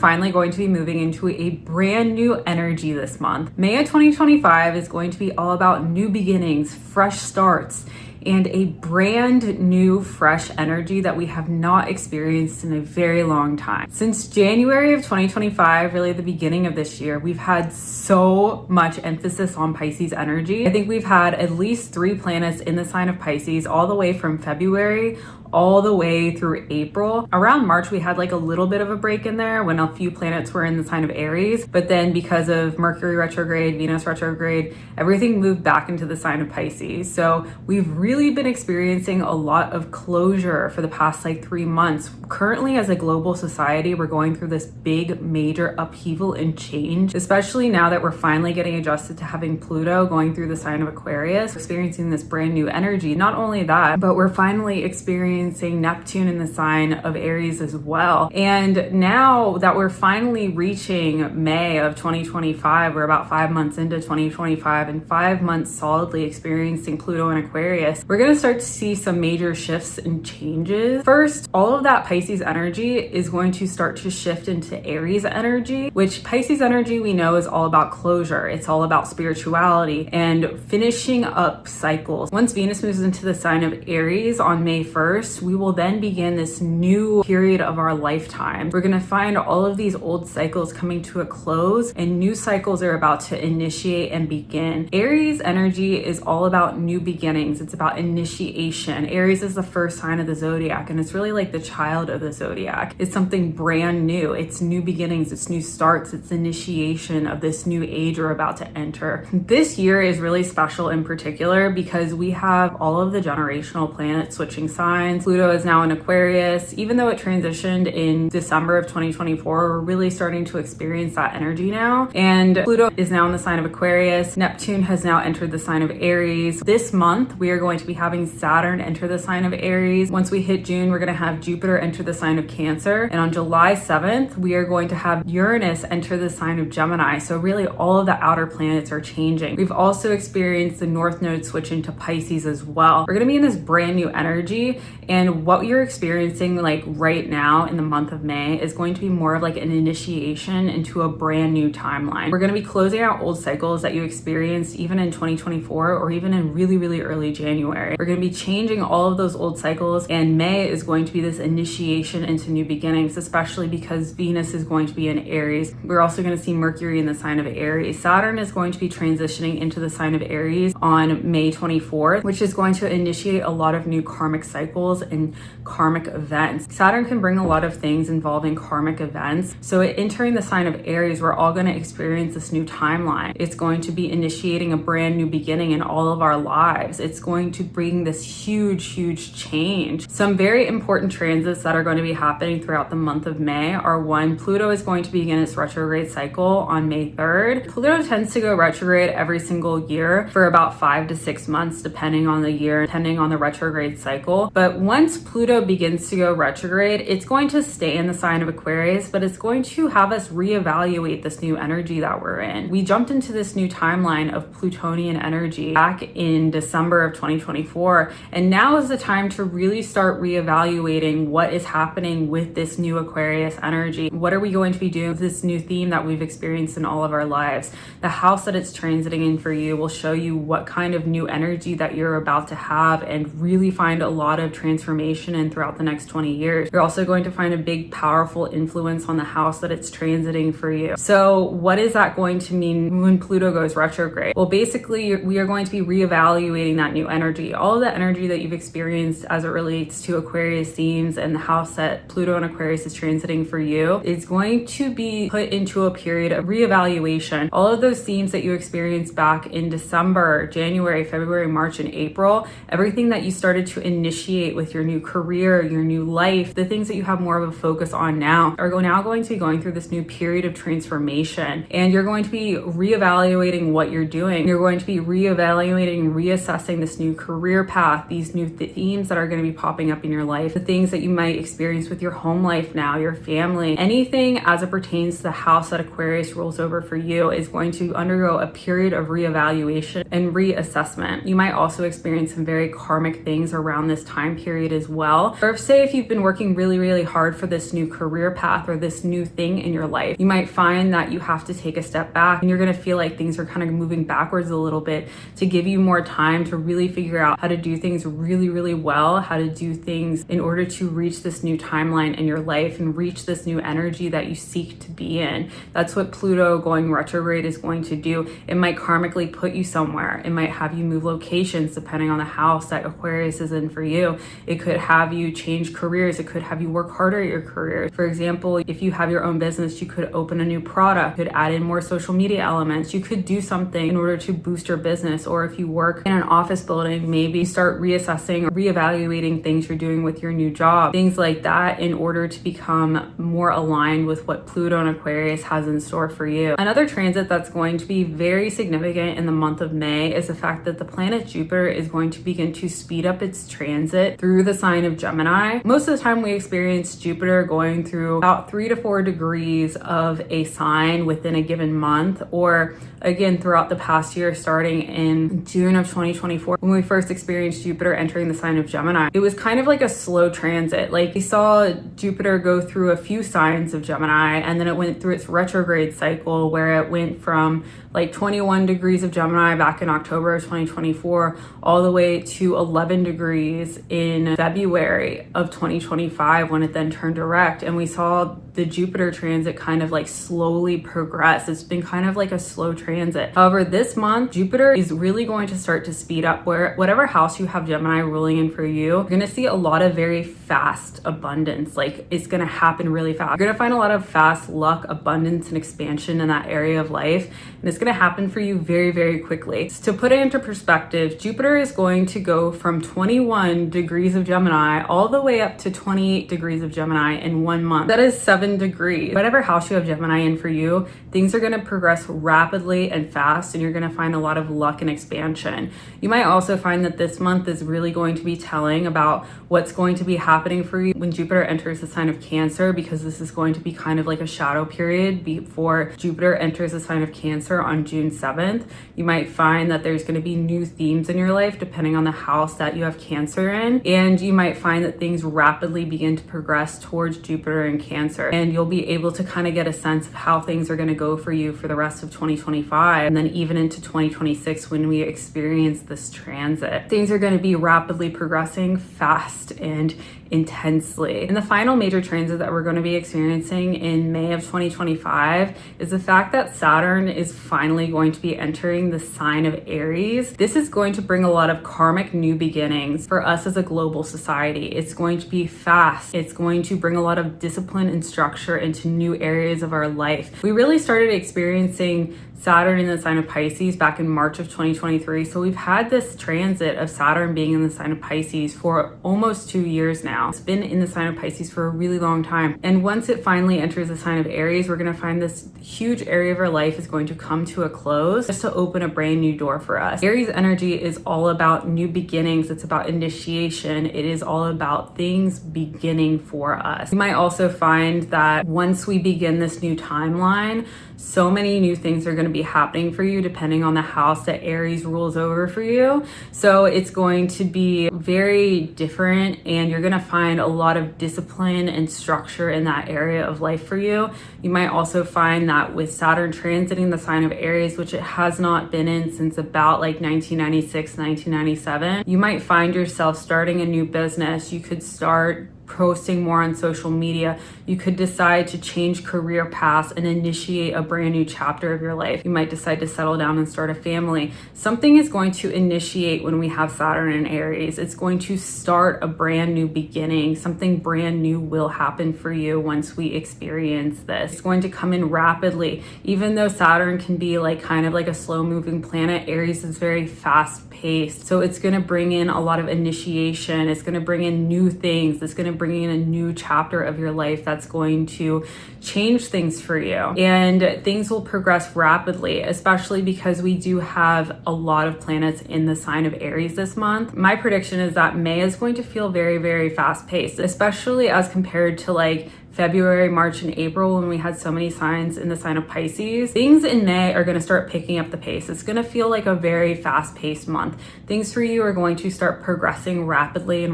finally going to be moving into a brand new energy this month. May of 2025 is going to be all about new beginnings, fresh starts, and a brand new fresh energy that we have not experienced in a very long time. Since January of 2025, really the beginning of this year, we've had so much emphasis on Pisces energy. I think we've had at least 3 planets in the sign of Pisces all the way from February all the way through April. Around March, we had like a little bit of a break in there when a few planets were in the sign of Aries, but then because of Mercury retrograde, Venus retrograde, everything moved back into the sign of Pisces. So we've really been experiencing a lot of closure for the past like 3 months. Currently, as a global society, we're going through this big major upheaval and change, especially now that we're finally getting adjusted to having Pluto going through the sign of Aquarius, experiencing this brand new energy. Not only that, but we're finally experiencing Neptune in the sign of Aries as well. And now that we're finally reaching May of 2025, we're about 5 months into 2025 and 5 months solidly experiencing Pluto in Aquarius, we're going to start to see some major shifts and changes. First, all of that Pisces energy is going to start to shift into Aries energy, which Pisces energy we know is all about closure. It's all about spirituality and finishing up cycles. Once Venus moves into the sign of Aries on May 1st, we will then begin this new period of our lifetime. We're going to find all of these old cycles coming to a close and new cycles are about to initiate and begin. Aries energy is all about new beginnings. It's about initiation. Aries is the first sign of the zodiac and it's really like the child of the zodiac. It's something brand new. It's new beginnings. It's new starts. It's initiation of this new age we're about to enter. This year is really special in particular because we have all of the generational planets switching signs. Pluto is now in Aquarius. Even though it transitioned in December of 2024, we're really starting to experience that energy now. And Pluto is now in the sign of Aquarius. Neptune has now entered the sign of Aries. This month, we are going to be having Saturn enter the sign of Aries. Once we hit June, we're going to have Jupiter enter the sign of Cancer. And on July 7th, we are going to have Uranus enter the sign of Gemini. So really all of the outer planets are changing. We've also experienced the North Node switch into Pisces as well. We're going to be in this brand new energy. And what you're experiencing like right now in the month of May is going to be more of like an initiation into a brand new timeline. We're going to be closing out old cycles that you experienced even in 2024 or even in really, really early January. We're going to be changing all of those old cycles and May is going to be this initiation into new beginnings, especially because Venus is going to be in Aries. We're also going to see Mercury in the sign of Aries. Saturn is going to be transitioning into the sign of Aries on May 24th, which is going to initiate a lot of new karmic cycles and karmic events. Saturn can bring a lot of things involving karmic events. So entering the sign of Aries, we're all going to experience this new timeline. It's going to be initiating a brand new beginning in all of our lives. It's going to bring this huge, huge change. Some very important transits that are going to be happening throughout the month of May are: 1, Pluto is going to begin its retrograde cycle on May 3rd. Pluto tends to go retrograde every single year for about 5 to 6 months, depending on the year, depending on the retrograde cycle. But once Pluto begins to go retrograde, it's going to stay in the sign of Aquarius, but it's going to have us reevaluate this new energy that we're in. We jumped into this new timeline of Plutonian energy back in December of 2024, and now is the time to really start reevaluating what is happening with this new Aquarius energy. What are we going to be doing with this new theme that we've experienced in all of our lives? The house that it's transiting in for you will show you what kind of new energy that you're about to have and really find a lot of transformation in throughout the next 20 years. You're also going to find a big, powerful influence on the house that it's transiting for you. So what is that going to mean when Pluto goes retrograde? Well, basically, we are going to be reevaluating that new energy. All of the energy that you've experienced as it relates to Aquarius themes and the house that Pluto and Aquarius is transiting for you is going to be put into a period of reevaluation. All of those themes that you experienced back in December, January, February, March, and April, everything that you started to initiate with your new career, your new life, the things that you have more of a focus on now are now going to be going through this new period of transformation. And you're going to be reevaluating what you're doing. You're going to be reevaluating, reassessing this new career path, these new themes that are going to be popping up in your life, the things that you might experience with your home life now, your family, anything as it pertains to the house that Aquarius rules over for you is going to undergo a period of reevaluation and reassessment. You might also experience some very karmic things around this time period period as well. Or say if you've been working really hard for this new career path or this new thing in your life, you might find that you have to take a step back and you're going to feel like things are kind of moving backwards a little bit to give you more time to really figure out how to do things really well, how to do things in order to reach this new timeline in your life and reach this new energy that you seek to be in. That's what Pluto going retrograde is going to do. It might karmically put you somewhere. It might have you move locations depending on the house that Aquarius is in for you. It could have you change careers. It could have you work harder at your career. For example, if you have your own business, you could open a new product, you could add in more social media elements. You could do something in order to boost your business. Or if you work in an office building, maybe start reassessing or reevaluating things you're doing with your new job, things like that, in order to become more aligned with what Pluto and Aquarius has in store for you. Another transit that's going to be very significant in the month of May is the fact that the planet Jupiter is going to begin to speed up its transit through the sign of Gemini. Most of the time we experience Jupiter going through about 3 to 4 degrees of a sign within a given month, or again throughout the past year, starting in June of 2024 when we first experienced Jupiter entering the sign of Gemini. It was kind of like a slow transit. Like we saw Jupiter go through a few signs of Gemini, and then it went through its retrograde cycle where it went from like 21 degrees of Gemini back in October of 2024 all the way to 11 degrees in February of 2025 when it then turned direct. And we saw the Jupiter transit kind of like slowly progress. It's been kind of like a slow transit. However, this month, Jupiter is really going to start to speed up, where whatever house you have Gemini ruling in for you, you're going to see a lot of very fast abundance. Like it's going to happen really fast. You're going to find a lot of fast luck, abundance, and expansion in that area of life. And it's going to happen for you very quickly. So to put it into perspective, Jupiter is going to go from 21 degrees of Gemini all the way up to 28 degrees of Gemini in 1 month. That is 7 degrees. Whatever house you have Gemini in for you, things are going to progress rapidly and fast, and you're going to find a lot of luck and expansion. You might also find that this month is really going to be telling about what's going to be happening for you when Jupiter enters the sign of Cancer, because this is going to be kind of like a shadow period before Jupiter enters the sign of Cancer on June 7th. You might find that there's going to be new themes in your life depending on the house that you have Cancer in, and you might find that things rapidly begin to progress towards Jupiter and Cancer, and you'll be able to kind of get a sense of how things are going to go for you for the rest of 2025 and then even into 2026 when we experience this transit. Things are going to be rapidly progressing fast and intensely. And the final major transit that we're going to be experiencing in May of 2025 is the fact that Saturn is finally going to be entering the sign of Aries. This is going to bring a lot of karmic new beginnings for us as a global society. It's going to be fast. It's going to bring a lot of discipline and structure into new areas of our life. We really started experiencing Saturn in the sign of Pisces back in March of 2023. So we've had this transit of Saturn being in the sign of Pisces for almost 2 years now. It's been in the sign of Pisces for a really long time. And once it finally enters the sign of Aries, we're going to find this huge area of our life is going to come to a close just to open a brand new door for us. Aries energy is all about new beginnings. It's about initiation. It is all about things beginning for us. You might also find that once we begin this new timeline, so many new things are going to be happening for you depending on the house that Aries rules over for you. So it's going to be very different, and you're going to find a lot of discipline and structure in that area of life for you. You might also find that with Saturn transiting the sign of Aries, which it has not been in since about like 1996, 1997, you might find yourself starting a new business. You could start posting more on social media. You could decide to change career paths and initiate a brand new chapter of your life. You might decide to settle down and start a family. Something is going to initiate when we have Saturn in Aries. It's going to start a brand new beginning. Something brand new will happen for you once we experience this. It's going to come in rapidly. Even though Saturn can be like kind of like a slow moving planet, Aries is very fast paced. So it's going to bring in a lot of initiation. It's going to bring in new things. It's going to bring in a new chapter of your life that's going to change things for you. And things will progress rapidly, especially because we do have a lot of planets in the sign of Aries this month. My prediction is that May is going to feel very, very fast paced, especially as compared to like February, March, and April when we had so many signs in the sign of Pisces. Things in May are going to start picking up the pace. It's going to feel like a very fast-paced month. Things for you are going to start progressing rapidly,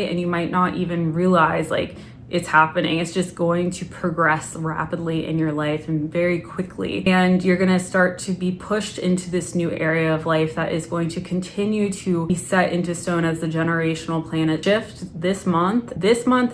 and you might not even realize like it's happening. It's just going to progress rapidly in your life and very quickly. And you're going to start to be pushed into this new area of life that is going to continue to be set into stone as the generational planet shift this month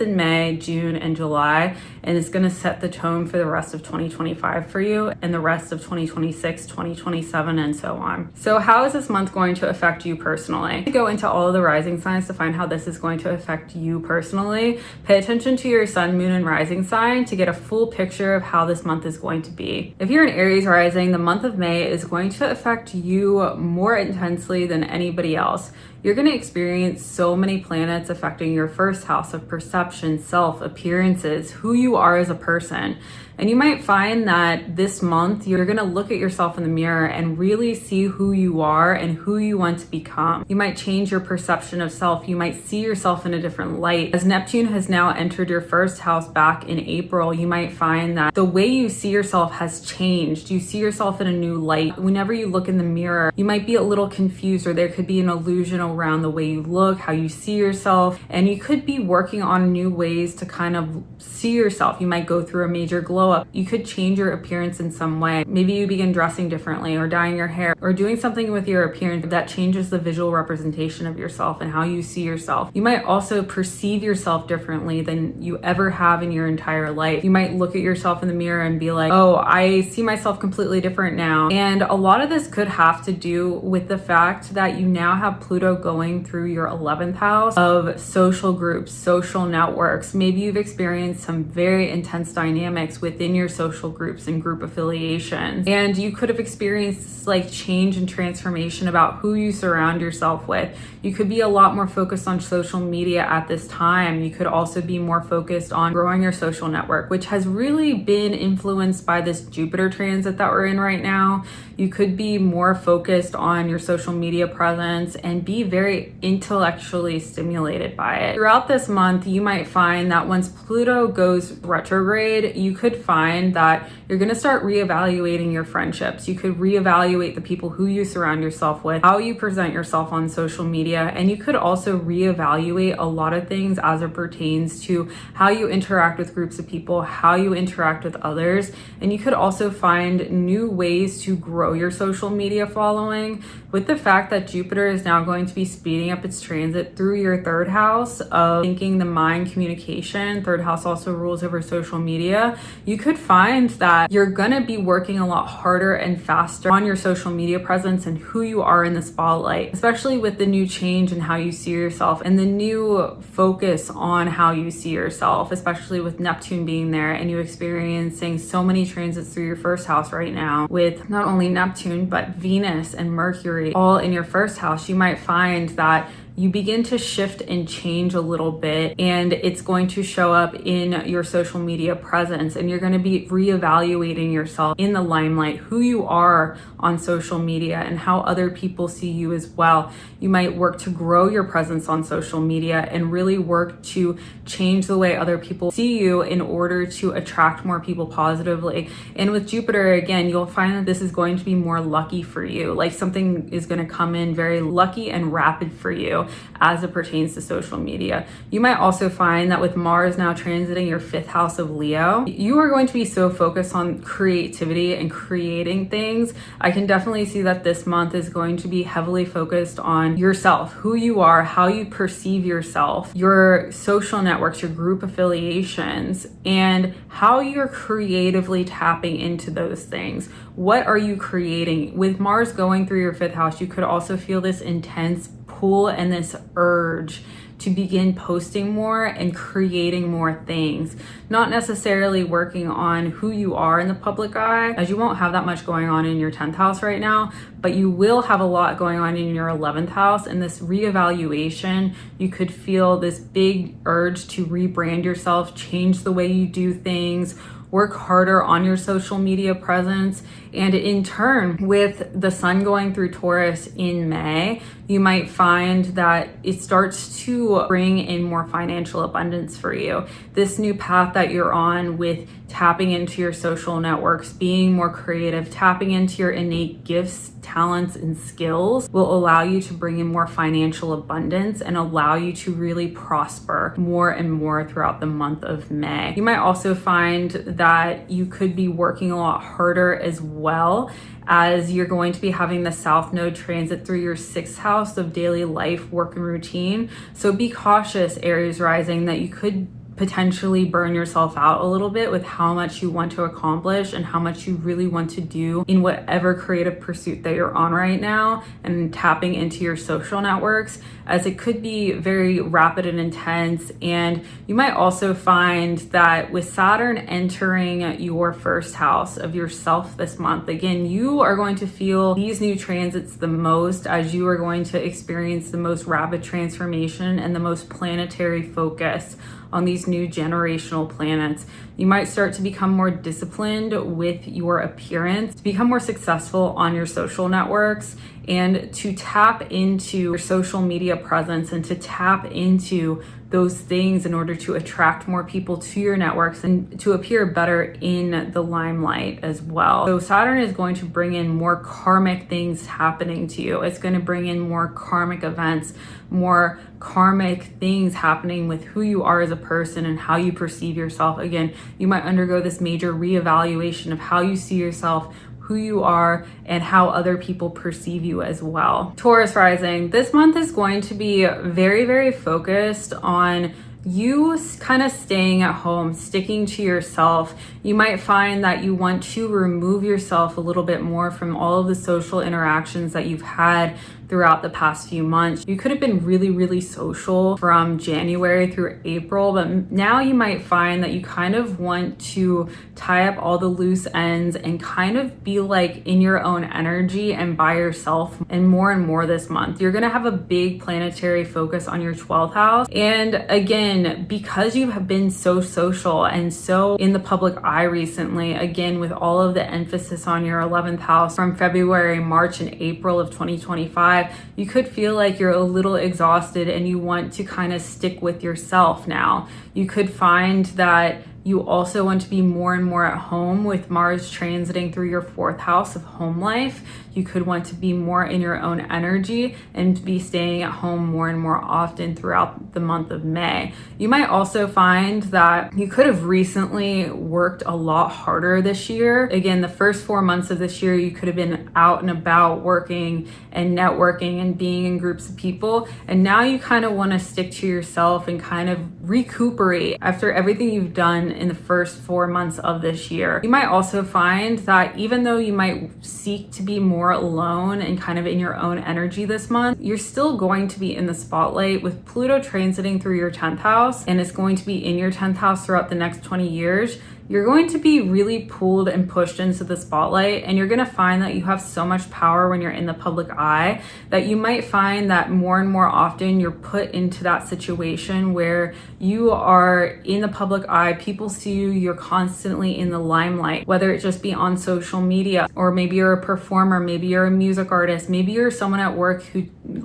in May, June, and July. And it's going to set the tone for the rest of 2025 for you and the rest of 2026, 2027, and so on. So how is this month going to affect you personally? To go into all of the rising signs to find how this is going to affect you personally. Pay attention to your sun, moon, and rising sign to get a full picture of how this month is going to be. If you're an Aries rising, the month of May is going to affect you more intensely than anybody else. You're going to experience so many planets affecting your first house of perception, self, appearances, who you are as a person. And you might find that this month you're going to look at yourself in the mirror and really see who you are and who you want to become. You might change your perception of self. You might see yourself in a different light. As Neptune has now entered your first house back in April, you might find that the way you see yourself has changed. You see yourself in a new light. Whenever you look in the mirror, you might be a little confused, or there could be an illusion around the way you look, how you see yourself, and you could be working on new ways to kind of see yourself. You might go through a major glow up. You could change your appearance in some way. Maybe you begin dressing differently, or dyeing your hair, or doing something with your appearance that changes the visual representation of yourself and how you see yourself. You might also perceive yourself differently than you ever have in your entire life. You might look at yourself in the mirror and be like, oh, I see myself completely different now. And a lot of this could have to do with the fact that you now have Pluto going through your 11th house of social groups, social networks. Maybe you've experienced some very intense dynamics within your social groups and group affiliations. And you could have experienced like change and transformation about who you surround yourself with. You could be a lot more focused on social media at this time. You could also be more focused on growing your social network, which has really been influenced by this Jupiter transit that we're in right now. You could be more focused on your social media presence and be very intellectually stimulated by it. Throughout this month, you might find that once Pluto goes retrograde, you could find that you're going to start reevaluating your friendships. You could reevaluate the people who you surround yourself with, how you present yourself on social media, and you could also reevaluate a lot of things as it pertains to how you interact with groups of people, how you interact with others, and you could also find new ways to grow your social media following. With the fact that Jupiter is now going to be speeding up its transit through your third house of thinking, the mind, communication. Third house also rules over social media. You could find that you're going to be working a lot harder and faster on your social media presence and who you are in the spotlight, especially with the new change in how you see yourself and the new focus on how you see yourself, especially with Neptune being there and you experiencing so many transits through your first house right now with not only Neptune, but Venus and Mercury all in your first house. You might find that you begin to shift and change a little bit, and it's going to show up in your social media presence, and you're going to be reevaluating yourself in the limelight, who you are on social media and how other people see you as well. You might work to grow your presence on social media and really work to change the way other people see you in order to attract more people positively. And with Jupiter, again, you'll find that this is going to be more lucky for you. Like something is going to come in very lucky and rapid for you as it pertains to social media. You might also find that with Mars now transiting your 5th house of Leo, you are going to be so focused on creativity and creating things. I can definitely see that this month is going to be heavily focused on yourself, who you are, how you perceive yourself, your social networks, your group affiliations, and how you're creatively tapping into those things. What are you creating? With Mars going through your 5th house, you could also feel this intense pull and this urge to begin posting more and creating more things, not necessarily working on who you are in the public eye, as you won't have that much going on in your 10th house right now, but you will have a lot going on in your 11th house. And this reevaluation, you could feel this big urge to rebrand yourself, change the way you do things, work harder on your social media presence. And in turn, with the sun going through Taurus in May, you might find that it starts to bring in more financial abundance for you. This new path that you're on with tapping into your social networks, being more creative, tapping into your innate gifts, talents, and skills will allow you to bring in more financial abundance and allow you to really prosper more and more throughout the month of May. You might also find that you could be working a lot harder as well, as you're going to be having the South Node transit through your 6th house of daily life, work, and routine. So be cautious, Aries Rising, that you could potentially burn yourself out a little bit with how much you want to accomplish and how much you really want to do in whatever creative pursuit that you're on right now, and tapping into your social networks, as it could be very rapid and intense. And you might also find that with Saturn entering your 1st house of yourself this month, again, you are going to feel these new transits the most, as you are going to experience the most rapid transformation and the most planetary focus on these new generational planets. You might start to become more disciplined with your appearance, to become more successful on your social networks, and to tap into your social media presence and to tap into those things in order to attract more people to your networks and to appear better in the limelight as well. So Saturn is going to bring in more karmic things happening to you. It's going to bring in more karmic events, more karmic things happening with who you are as a person and how you perceive yourself. Again, you might undergo this major reevaluation of how you see yourself, who you are, and how other people perceive you as well. Taurus Rising, this month is going to be very, very focused on you kind of staying at home, sticking to yourself. You might find that you want to remove yourself a little bit more from all of the social interactions that you've had throughout the past few months. You could have been really, really social from January through April, but now you might find that you kind of want to tie up all the loose ends and kind of be like in your own energy and by yourself. And more this month, you're going to have a big planetary focus on your 12th house. And again, because you have been so social and so in the public eye recently, again, with all of the emphasis on your 11th house from February, March, and April of 2025, you could feel like you're a little exhausted and you want to kind of stick with yourself now. You could find that you also want to be more and more at home with Mars transiting through your 4th house of home life. You could want to be more in your own energy and be staying at home more and more often throughout the month of May. You might also find that you could have recently worked a lot harder this year. Again, the first 4 months of this year, you could have been out and about working and networking and being in groups of people. And now you kind of want to stick to yourself and kind of recuperate after everything you've done in the first 4 months of this year. You might also find that even though you might seek to be more alone and kind of in your own energy this month, you're still going to be in the spotlight with Pluto transiting through your 10th house, and it's going to be in your 10th house throughout the next 20 years. You're going to be really pulled and pushed into the spotlight, and you're going to find that you have so much power when you're in the public eye that you might find that more and more often you're put into that situation where you are in the public eye, people see you, you're constantly in the limelight, whether it just be on social media, or maybe you're a performer, maybe you're a music artist, maybe you're someone at work who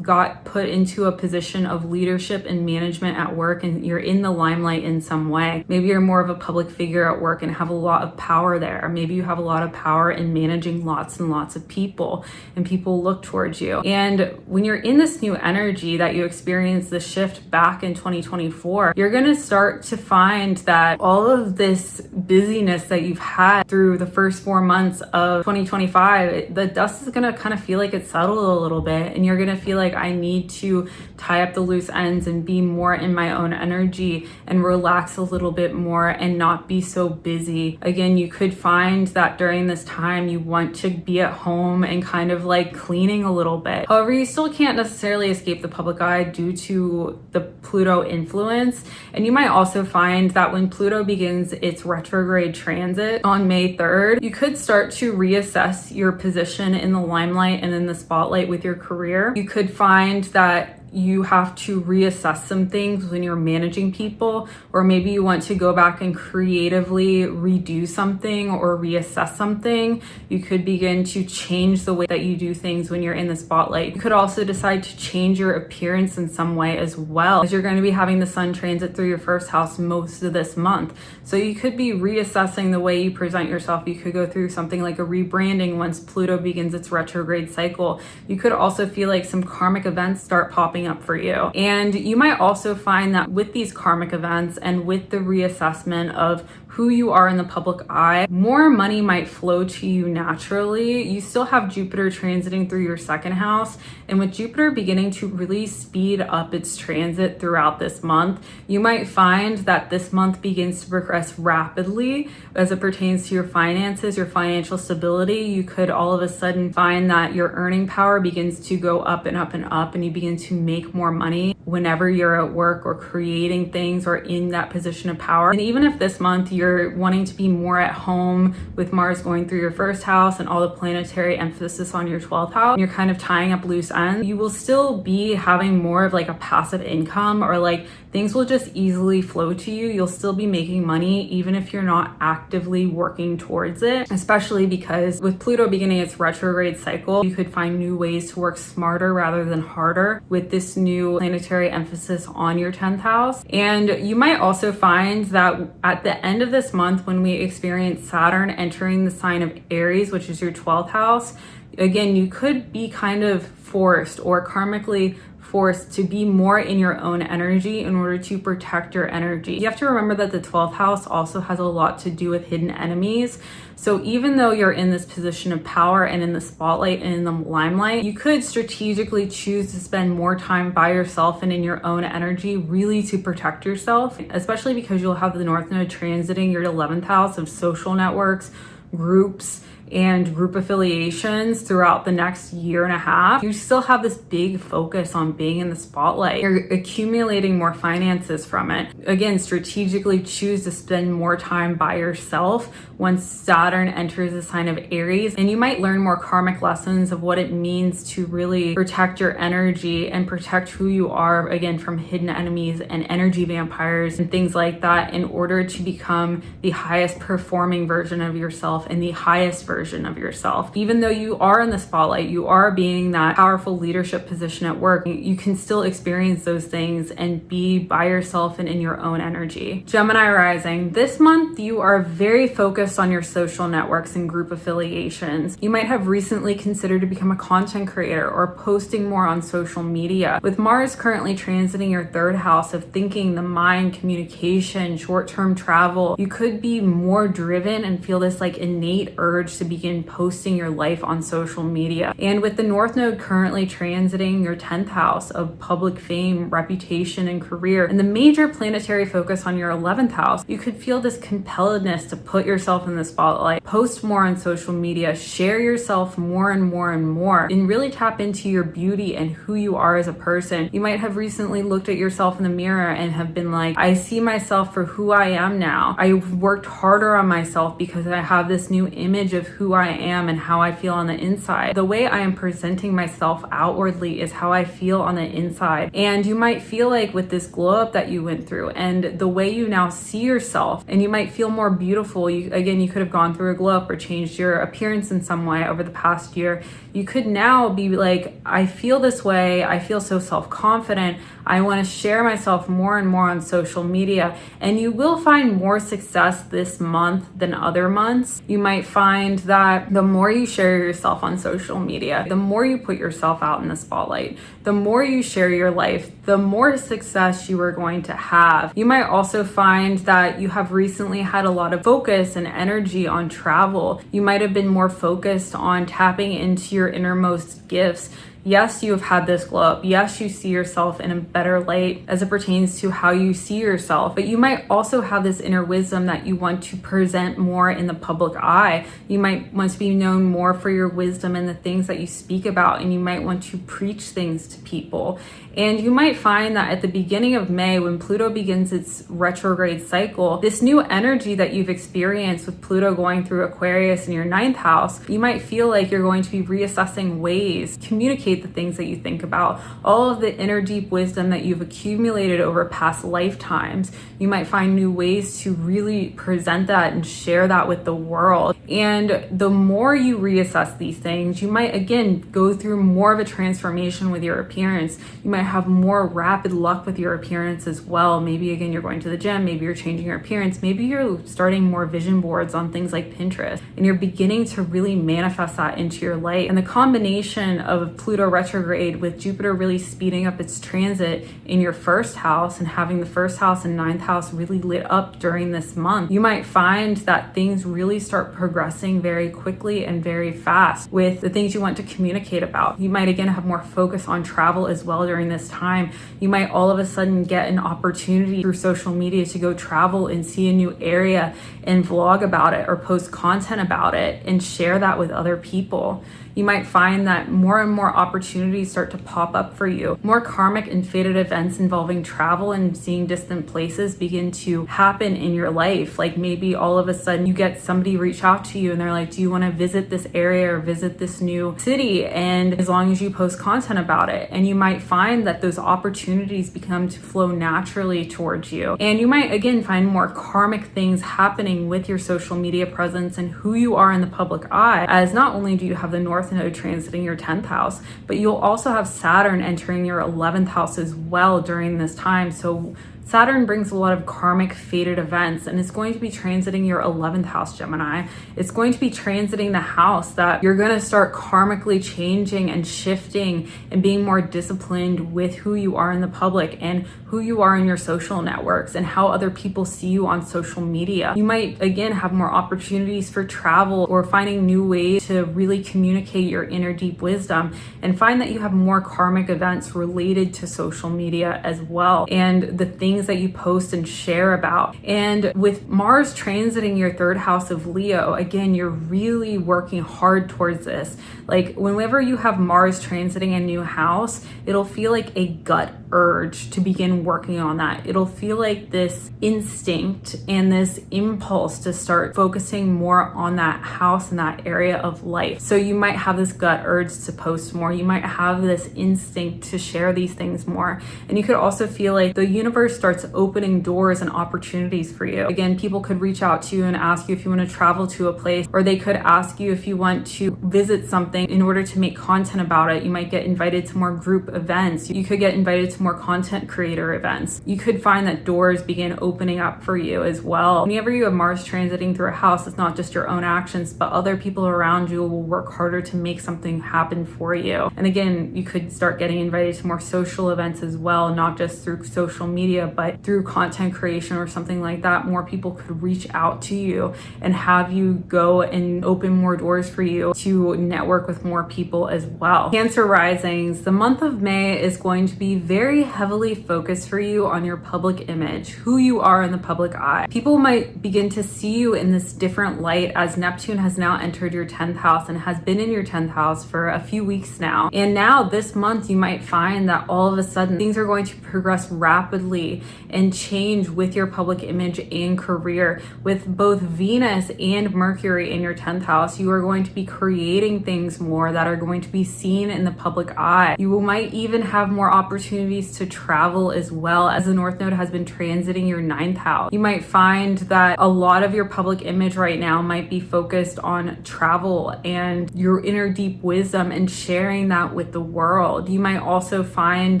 got put into a position of leadership and management at work and you're in the limelight in some way. Maybe you're more of a public figure at work and have a lot of power there. Maybe you have a lot of power in managing lots and lots of people and people look towards you. And when you're in this new energy that you experience the shift back in 2024, you're going to start to find that all of this busyness that you've had through the first 4 months of 2025, the dust is going to kind of feel like it's settled a little bit, and you're going to feel like I need to tie up the loose ends and be more in my own energy and relax a little bit more and not be so busy. Again, you could find that during this time you want to be at home and kind of like cleaning a little bit. However, you still can't necessarily escape the public eye due to the Pluto influence. And you might also find that when Pluto begins its retrograde transit on May 3rd, you could start to reassess your position in the limelight and in the spotlight with your career. You could find that you have to reassess some things when you're managing people, or maybe you want to go back and creatively redo something or reassess something. You could begin to change the way that you do things when you're in the spotlight. You could also decide to change your appearance in some way as well, as you're going to be having the sun transit through your first house most of this month. So you could be reassessing the way you present yourself. You could go through something like a rebranding once Pluto begins its retrograde cycle. You could also feel like some karmic events start popping up for you. And you might also find that with these karmic events and with the reassessment of who you are in the public eye, more money might flow to you naturally. You still have Jupiter transiting through your second house, and with Jupiter beginning to really speed up its transit throughout this month, you might find that this month begins to progress rapidly as it pertains to your finances, your financial stability. You could all of a sudden find that your earning power begins to go up and up and up, and you begin to make more money whenever you're at work or creating things or in that position of power. And even if this month you're wanting to be more at home with Mars going through your first house and all the planetary emphasis on your 12th house, and you're kind of tying up loose ends, you will still be having more of like a passive income, or like things will just easily flow to you. You'll still be making money even if you're not actively working towards it, especially because with Pluto beginning its retrograde cycle, you could find new ways to work smarter rather than harder with this new planetary emphasis on your 10th house. And you might also find that at the end of this month, when we experience Saturn entering the sign of Aries, which is your 12th house, again, you could be kind of forced or karmically forced to be more in your own energy in order to protect your energy. You have to remember that the 12th house also has a lot to do with hidden enemies. So even though you're in this position of power and in the spotlight and in the limelight, you could strategically choose to spend more time by yourself and in your own energy, really to protect yourself, especially because you'll have the North Node transiting your 11th house of social networks, groups, and group affiliations throughout the next year and a half. You still have this big focus on being in the spotlight. You're accumulating more finances from it. Again, strategically choose to spend more time by yourself once Saturn enters the sign of Aries, and you might learn more karmic lessons of what it means to really protect your energy and protect who you are, again, from hidden enemies and energy vampires and things like that, in order to become the highest performing version of yourself and the highest version of yourself. Even though you are in the spotlight, you are being that powerful leadership position at work, you can still experience those things and be by yourself and in your own energy. Gemini Rising, this month you are very focused on your social networks and group affiliations. You might have recently considered to become a content creator or posting more on social media. With Mars currently transiting your third house of thinking, the mind, communication, short-term travel, you could be more driven and feel this like innate urge to begin posting your life on social media. And with the North Node currently transiting your 10th house of public fame, reputation, and career, and the major planetary focus on your 11th house, you could feel this compelledness to put yourself in the spotlight, post more on social media, share yourself more and more and more, and really tap into your beauty and who you are as a person. You might have recently looked at yourself in the mirror and have been like, I see myself for who I am now. I've worked harder on myself because I have this new image of who I am and how I feel on the inside. The way I am presenting myself outwardly is how I feel on the inside. And you might feel like with this glow up that you went through and the way you now see yourself, and you might feel more beautiful. You could have gone through a glow up or changed your appearance in some way over the past year. You could now be like, I feel this way. I feel so self-confident. I want to share myself more and more on social media. And you will find more success this month than other months. You might find that the more you share yourself on social media, the more you put yourself out in the spotlight, the more you share your life, the more success you are going to have. You might also find that you have recently had a lot of focus and energy on travel. You might have been more focused on tapping into your innermost gifts. Yes, you have had this glow up. Yes, you see yourself in a better light as it pertains to how you see yourself. But you might also have this inner wisdom that you want to present more in the public eye. You might want to be known more for your wisdom and the things that you speak about, and you might want to preach things to people. And you might find that at the beginning of May, when Pluto begins its retrograde cycle, this new energy that you've experienced with Pluto going through Aquarius in your 9th house, you might feel like you're going to be reassessing ways, communication communicate the things that you think about, all of the inner deep wisdom that you've accumulated over past lifetimes. You might find new ways to really present that and share that with the world. And the more you reassess these things, you might again go through more of a transformation with your appearance. You might have more rapid luck with your appearance as well. Maybe again, you're going to the gym, maybe you're changing your appearance, maybe you're starting more vision boards on things like Pinterest, and you're beginning to really manifest that into your life. And the combination of Pluto retrograde with Jupiter really speeding up its transit in your first house and having the first house and ninth house really lit up during this month, you might find that things really start progressing very quickly and very fast with the things you want to communicate about. You might again have more focus on travel as well during this time. You might all of a sudden get an opportunity through social media to go travel and see a new area and vlog about it or post content about it and share that with other people. You might find that more and more opportunities start to pop up for you. More karmic and fated events involving travel and seeing distant places begin to happen in your life. Like maybe all of a sudden you get somebody reach out to you and they're like, do you want to visit this area or visit this new city? And as long as you post content about it, and you might find that those opportunities become to flow naturally towards you. And you might again find more karmic things happening with your social media presence and who you are in the public eye, as not only do you have the North Node transiting your 10th house, but you'll also have Saturn entering your 11th house as well during this time. So Saturn brings a lot of karmic fated events, and it's going to be transiting your 11th house, Gemini. It's going to be transiting the house that you're going to start karmically changing and shifting and being more disciplined with who you are in the public and who you are in your social networks and how other people see you on social media. You might again have more opportunities for travel or finding new ways to really communicate your inner deep wisdom, and find that you have more karmic events related to social media as well, and the things that you post and share about. And with Mars transiting your 3rd house of Leo, again, you're really working hard towards this. Like whenever you have Mars transiting a new house, it'll feel like a gut urge to begin working on that. It'll feel like this instinct and this impulse to start focusing more on that house and that area of life. So you might have this gut urge to post more. You might have this instinct to share these things more. And you could also feel like the universe starts opening doors and opportunities for you. Again, people could reach out to you and ask you if you want to travel to a place, or they could ask you if you want to visit something in order to make content about it. You might get invited to more group events. You could get invited to more content creator events. You could find that doors begin opening up for you as well. Whenever you have Mars transiting through a house, it's not just your own actions, but other people around you will work harder to make something happen for you. And again, you could start getting invited to more social events as well, not just through social media, but through content creation or something like that. More people could reach out to you and have you go and open more doors for you to network with more people as well. Cancer risings, the month of May is going to be very heavily focused for you on your public image, who you are in the public eye. People might begin to see you in this different light as Neptune has now entered your 10th house and has been in your 10th house for a few weeks now. And now this month you might find that all of a sudden things are going to progress rapidly and change with your public image and career. With both Venus and Mercury in your 10th house, you are going to be creating things more that are going to be seen in the public eye. You might even have more opportunities to travel as well, as the North Node has been transiting your 9th house. You might find that a lot of your public image right now might be focused on travel and your inner deep wisdom and sharing that with the world. You might also find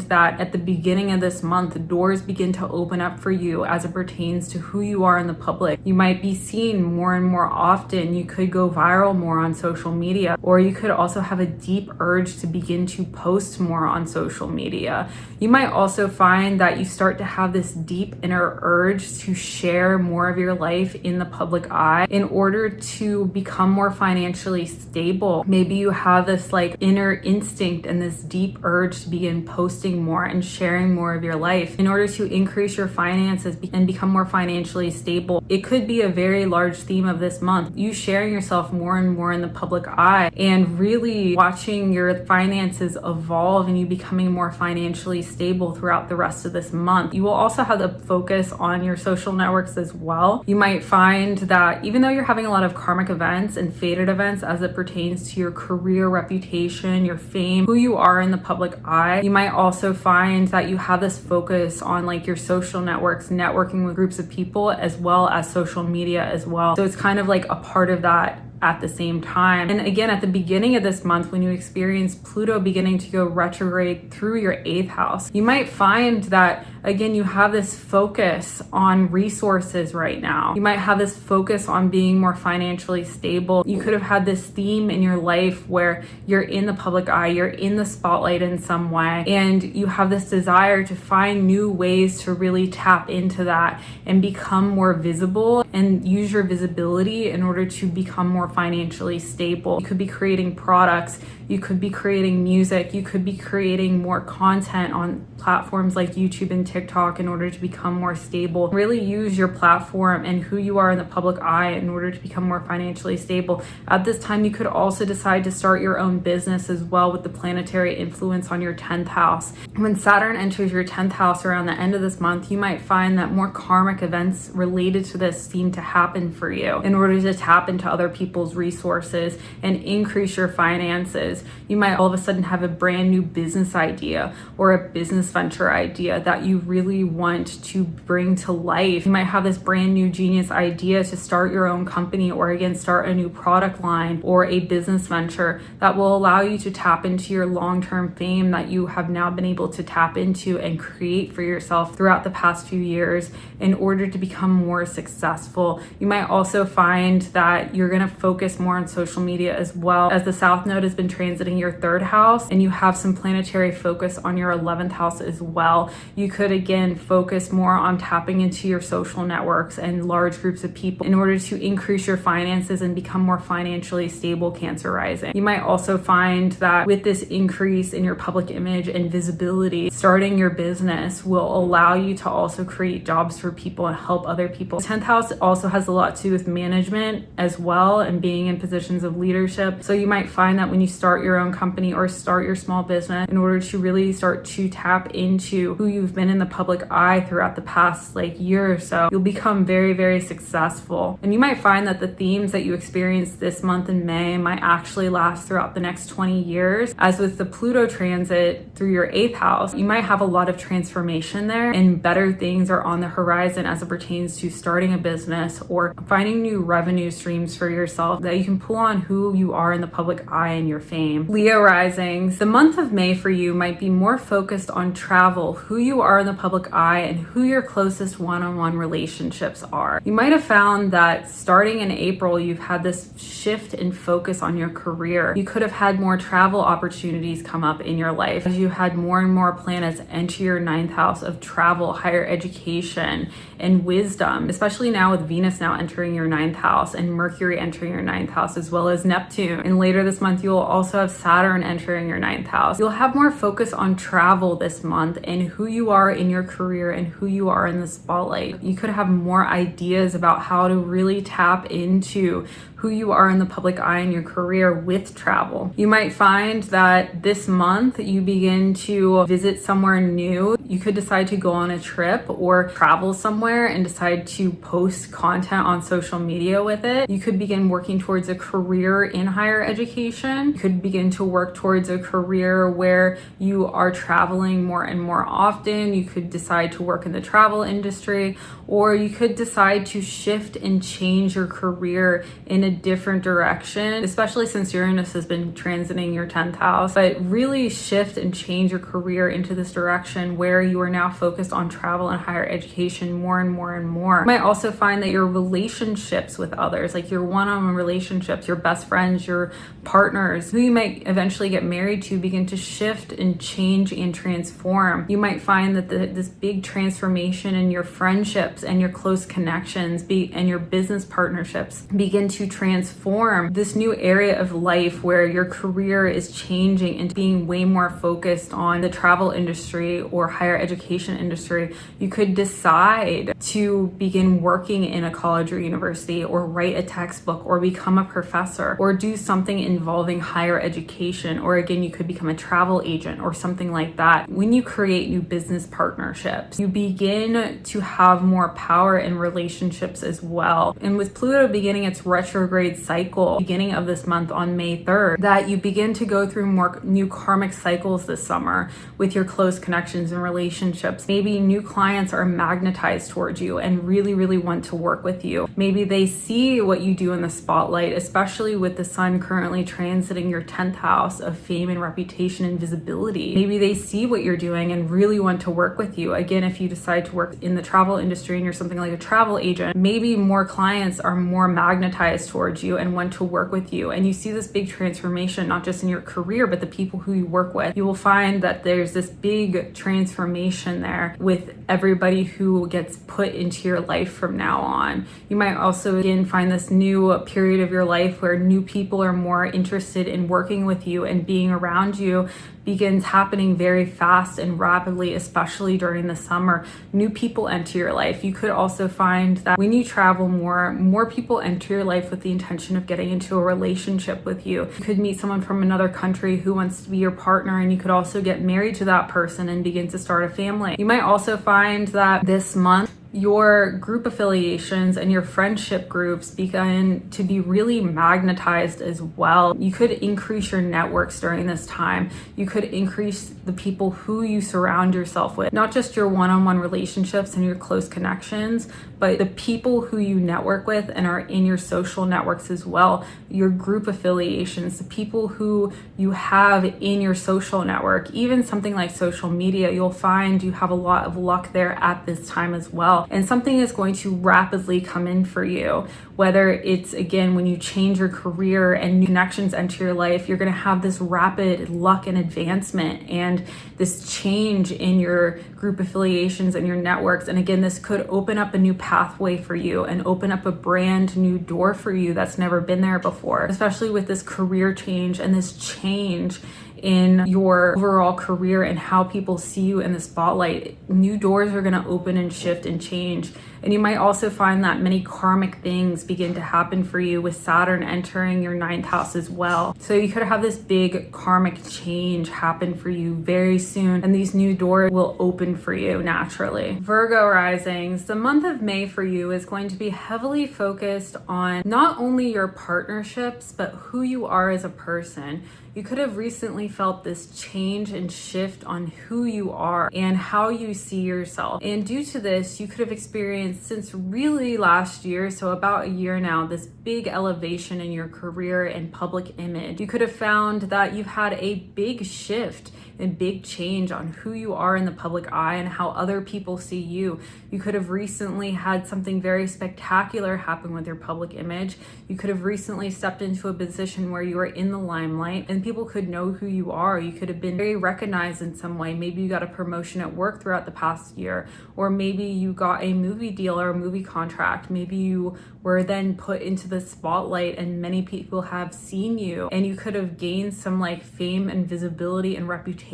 that at the beginning of this month, doors begin to open up for you as it pertains to who you are in the public. You might be seen more and more often. You could go viral more on social media, or you could also have a deep urge to begin to post more on social media. You might also find that you start to have this deep inner urge to share more of your life in the public eye in order to become more financially stable. Maybe you have this like inner instinct and this deep urge to begin posting more and sharing more of your life in order to increase your finances and become more financially stable. It could be a very large theme of this month, you sharing yourself more and more in the public eye eye and really watching your finances evolve and you becoming more financially stable throughout the rest of this month. You will also have the focus on your social networks as well. You might find that even though you're having a lot of karmic events and fated events as it pertains to your career, reputation, your fame, who you are in the public eye, you might also find that you have this focus on like your social networks, networking with groups of people, as well as social media as well. So it's kind of like a part of that at the same time. And again, at the beginning of this month, when you experience Pluto beginning to go retrograde through your 8th house, you might find that, again, you have this focus on resources right now. You might have this focus on being more financially stable. You could have had this theme in your life where you're in the public eye, you're in the spotlight in some way, and you have this desire to find new ways to really tap into that and become more visible and use your visibility in order to become more financially stable. You could be creating products, you could be creating music, you could be creating more content on platforms like YouTube and TikTok in order to become more stable. Really use your platform and who you are in the public eye in order to become more financially stable. At this time, you could also decide to start your own business as well with the planetary influence on your 10th house. When Saturn enters your 10th house around the end of this month, you might find that more karmic events related to this seem to happen for you in order to tap into other people's resources and increase your finances. You might all of a sudden have a brand new business idea or a business venture idea that you really want to bring to life. You might have this brand new genius idea to start your own company or again start a new product line or a business venture that will allow you to tap into your long-term fame that you have now been able to tap into and create for yourself throughout the past few years in order to become more successful. You might also find that you're going to focus more on social media as well, as the South Node has been transiting your 3rd house and you have some planetary focus on your 11th house as well. You could again focus more on tapping into your social networks and large groups of people in order to increase your finances and become more financially stable, Cancer Rising. You might also find that with this increase in your public image and visibility, starting your business will allow you to also create jobs for people and help other people. 10th house also has a lot to do with management as well and being in positions of leadership. So you might find that when you start your own company or start your small business, in order to really start to tap into who you've been in the public eye throughout the past year or so, you'll become very, very successful. And you might find that the themes that you experience this month in May might actually last throughout the next 20 years. As with the Pluto transit through your 8th house, you might have a lot of transformation there and better things are on the horizon as it pertains to starting a business or finding new revenue streams for yourself that you can pull on who you are in the public eye and your fame. Leo risings, the month of May for you might be more focused on travel, who you are in the public eye, and who your closest one-on-one relationships are. You might have found that starting in April, you've had this shift in focus on your career. You could have had more travel opportunities come up in your life as you had more and more planets enter your 9th house of travel, higher education, and wisdom, especially now with Venus now entering your 9th house and Mercury entering your 9th house, as well as Neptune. And later this month, you'll also have Saturn entering your 9th house. You'll have more focus on travel this month and who you are in your career and who you are in the spotlight. You could have more ideas about how to really tap into who you are in the public eye in your career with travel. You might find that this month you begin to visit somewhere new. You could decide to go on a trip or travel somewhere and decide to post content on social media with it. You could begin working towards a career in higher education. You could begin to work towards a career where you are traveling more and more often. You could decide to work in the travel industry, or you could decide to shift and change your career in a different direction, especially since Uranus has been transiting your 10th house, but really shift and change your career into this direction where you are now focused on travel and higher education more and more and more. You might also find that your relationships with others, like your one-on-one relationships, your best friends, your partners, who you might eventually get married to, begin to shift and change and transform. You might find that this big transformation in your friendships and your close connections and your business partnerships begin to transform this new area of life where your career is changing and being way more focused on the travel industry or higher education industry. You could decide to begin working in a college or university or write a textbook or become a professor or do something involving higher education, or again, you could become a travel agent or something like that. When you create new business partnerships, you begin to have more power in relationships as well. And with Pluto beginning its retrograde cycle beginning of this month on May 3rd, that you begin to go through more new karmic cycles this summer with your close connections and relationships. Maybe new clients are magnetized towards you and really want to work with you. Maybe they see what you do in the spotlight, especially with the sun currently transiting your 10th house of fame and reputation and visibility. Maybe they see what you're doing and really want to work with you. Again, if you decide to work in the travel industry and you're something like a travel agent, maybe more clients are more magnetized towards you and want to work with you. And you see this big transformation, not just in your career, but the people who you work with. You will find that there's this big transformation there with everybody who gets put into your life from now on. You might also again find this new period of your life where new people are more interested in working with you, and being around you begins happening very fast and rapidly, especially during the summer. New people enter your life. You could also find that when you travel more people enter your life with the intention of getting into a relationship with you. You could meet someone from another country who wants to be your partner, and you could also get married to that person and begin to start a family. You might also find that this month your group affiliations and your friendship groups begin to be really magnetized as well. You could increase your networks during this time. You could increase the people who you surround yourself with, not just your one-on-one relationships and your close connections, but the people who you network with and are in your social networks as well, your group affiliations, the people who you have in your social network. Even something like social media, you'll find you have a lot of luck there at this time as well. And something is going to rapidly come in for you, whether it's again when you change your career and new connections enter your life. You're going to have this rapid luck and advancement and this change in your group affiliations and your networks. And again, this could open up a new pathway for you and open up a brand new door for you that's never been there before, especially with this career change and this change in your overall career and how people see you in the spotlight. New doors are going to open and shift and change. And you might also find that many karmic things begin to happen for you with Saturn entering your 9th house as well. So you could have this big karmic change happen for you very soon, and these new doors will open for you naturally. Virgo risings, the month of May for you is going to be heavily focused on not only your partnerships, but who you are as a person. You could have recently felt this change and shift on who you are and how you see yourself. And due to this, you could have experienced since really last year, so about a year now, this big elevation in your career and public image. You could have found that you've had a big shift and big change on who you are in the public eye and how other people see you. You could have recently had something very spectacular happen with your public image. You could have recently stepped into a position where you were in the limelight and people could know who you are. You could have been very recognized in some way. Maybe you got a promotion at work throughout the past year, or maybe you got a movie deal or a movie contract. Maybe you were then put into the spotlight and many people have seen you, and you could have gained some like fame and visibility and reputation.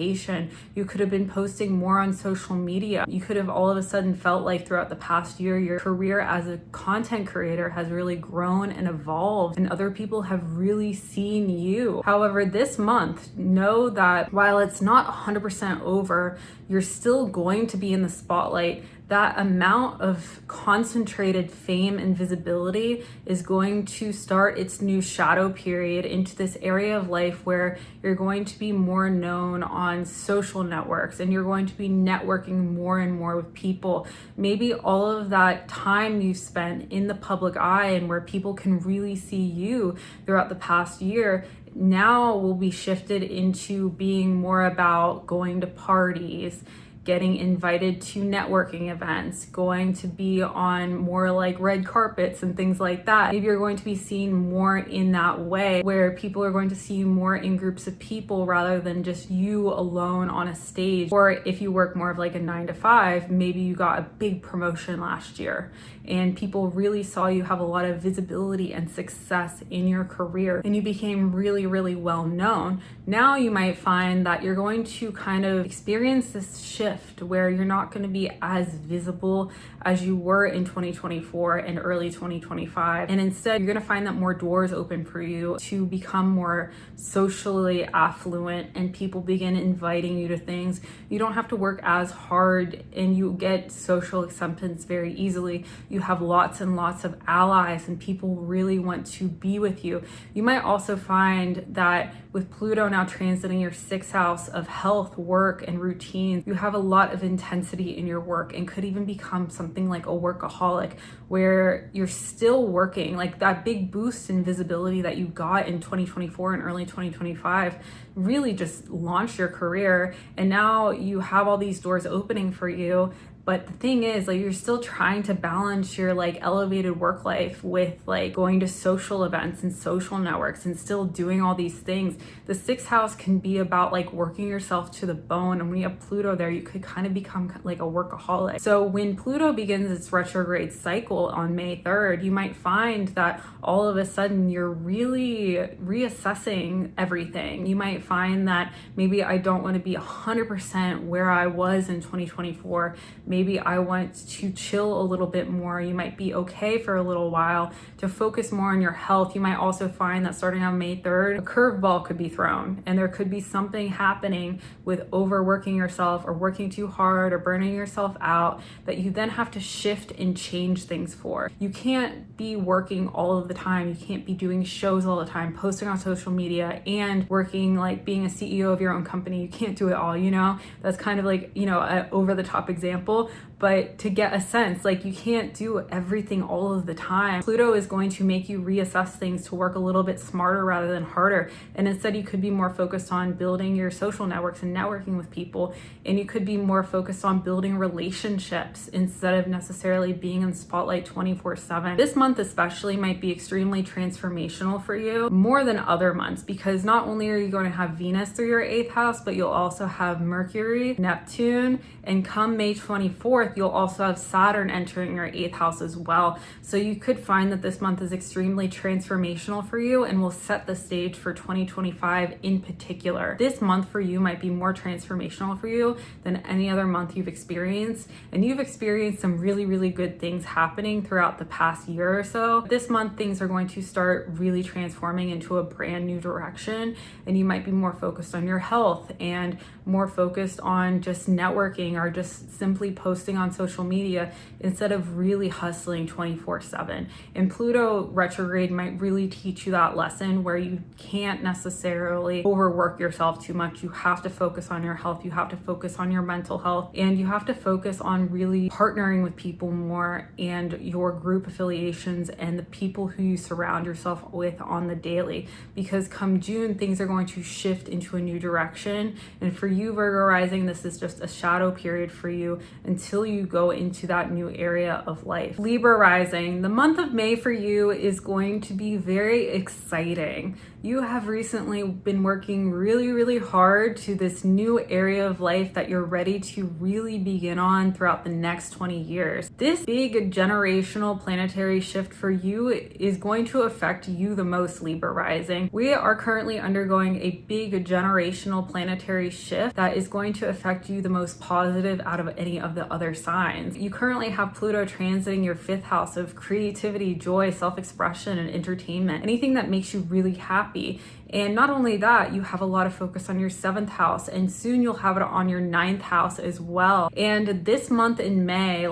You could have been posting more on social media. You could have all of a sudden felt like throughout the past year your career as a content creator has really grown and evolved, and other people have really seen you. However, this month, know that while it's not 100% over, you're still going to be in the spotlight. That amount of concentrated fame and visibility is going to start its new shadow period into this area of life where you're going to be more known on social networks and you're going to be networking more and more with people. Maybe all of that time you've spent in the public eye and where people can really see you throughout the past year now will be shifted into being more about going to parties, getting invited to networking events, going to be on more like red carpets and things like that. Maybe you're going to be seen more in that way where people are going to see you more in groups of people rather than just you alone on a stage. Or if you work more of like a 9 to 5, maybe you got a big promotion last year and people really saw you have a lot of visibility and success in your career and you became really, really well known. Now you might find that you're going to kind of experience this shift shift where you're not going to be as visible as you were in 2024 and early 2025. And instead, you're going to find that more doors open for you to become more socially affluent and people begin inviting you to things. You don't have to work as hard and you get social acceptance very easily. You have lots and lots of allies and people really want to be with you. You might also find that with Pluto now transiting your 6th house of health, work, and routine, you have a lot of intensity in your work and could even become something like a workaholic where you're still working. Like that big boost in visibility that you got in 2024 and early 2025 really just launched your career. And now you have all these doors opening for you. But the thing is, like, you're still trying to balance your like elevated work life with like going to social events and social networks and still doing all these things. The 6th house can be about like working yourself to the bone. And when you have Pluto there, you could kind of become like a workaholic. So when Pluto begins its retrograde cycle on May 3rd, you might find that all of a sudden you're really reassessing everything. You might find that maybe I don't want to be 100% where I was in 2024. Maybe I want to chill a little bit more. You might be okay for a little while to focus more on your health. You might also find that starting on May 3rd, a curveball could be thrown and there could be something happening with overworking yourself or working too hard or burning yourself out that you then have to shift and change things for. You can't be working all of the time. You can't be doing shows all the time, posting on social media and working like being a CEO of your own company. You can't do it all, you know? That's kind of like, you know, an over the top example. But to get a sense, like you can't do everything all of the time. Pluto is going to make you reassess things to work a little bit smarter rather than harder. And instead you could be more focused on building your social networks and networking with people. And you could be more focused on building relationships instead of necessarily being in the spotlight 24/7. This month especially might be extremely transformational for you more than other months because not only are you going to have Venus through your 8th house, but you'll also have Mercury, Neptune, and come May 24th, you'll also have Saturn entering your 8th house as well. So you could find that this month is extremely transformational for you and will set the stage for 2025 in particular. This month for you might be more transformational for you than any other month you've experienced. And you've experienced some really, really good things happening throughout the past year or so. This month, things are going to start really transforming into a brand new direction. And you might be more focused on your health and more focused on just networking or just simply posting on social media instead of really hustling 24/7. And Pluto retrograde might really teach you that lesson where you can't necessarily overwork yourself too much. You have to focus on your health. You have to focus on your mental health and you have to focus on really partnering with people more and your group affiliations and the people who you surround yourself with on the daily. Because come June, things are going to shift into a new direction. And for you, Virgo Rising, this is just a shadow period for you until you go into that new area of life. Libra Rising, the month of May for you is going to be very exciting. You have recently been working really, really hard to this new area of life that you're ready to really begin on throughout the next 20 years. This big generational planetary shift for you is going to affect you the most, Libra Rising. We are currently undergoing a big generational planetary shift that is going to affect you the most positive out of any of the other signs. You currently have Pluto transiting your 5th house of creativity, joy, self-expression, and entertainment. Anything that makes you really happy. And not only that, you have a lot of focus on your 7th house, and soon you'll have it on your 9th house as well. And this month in May,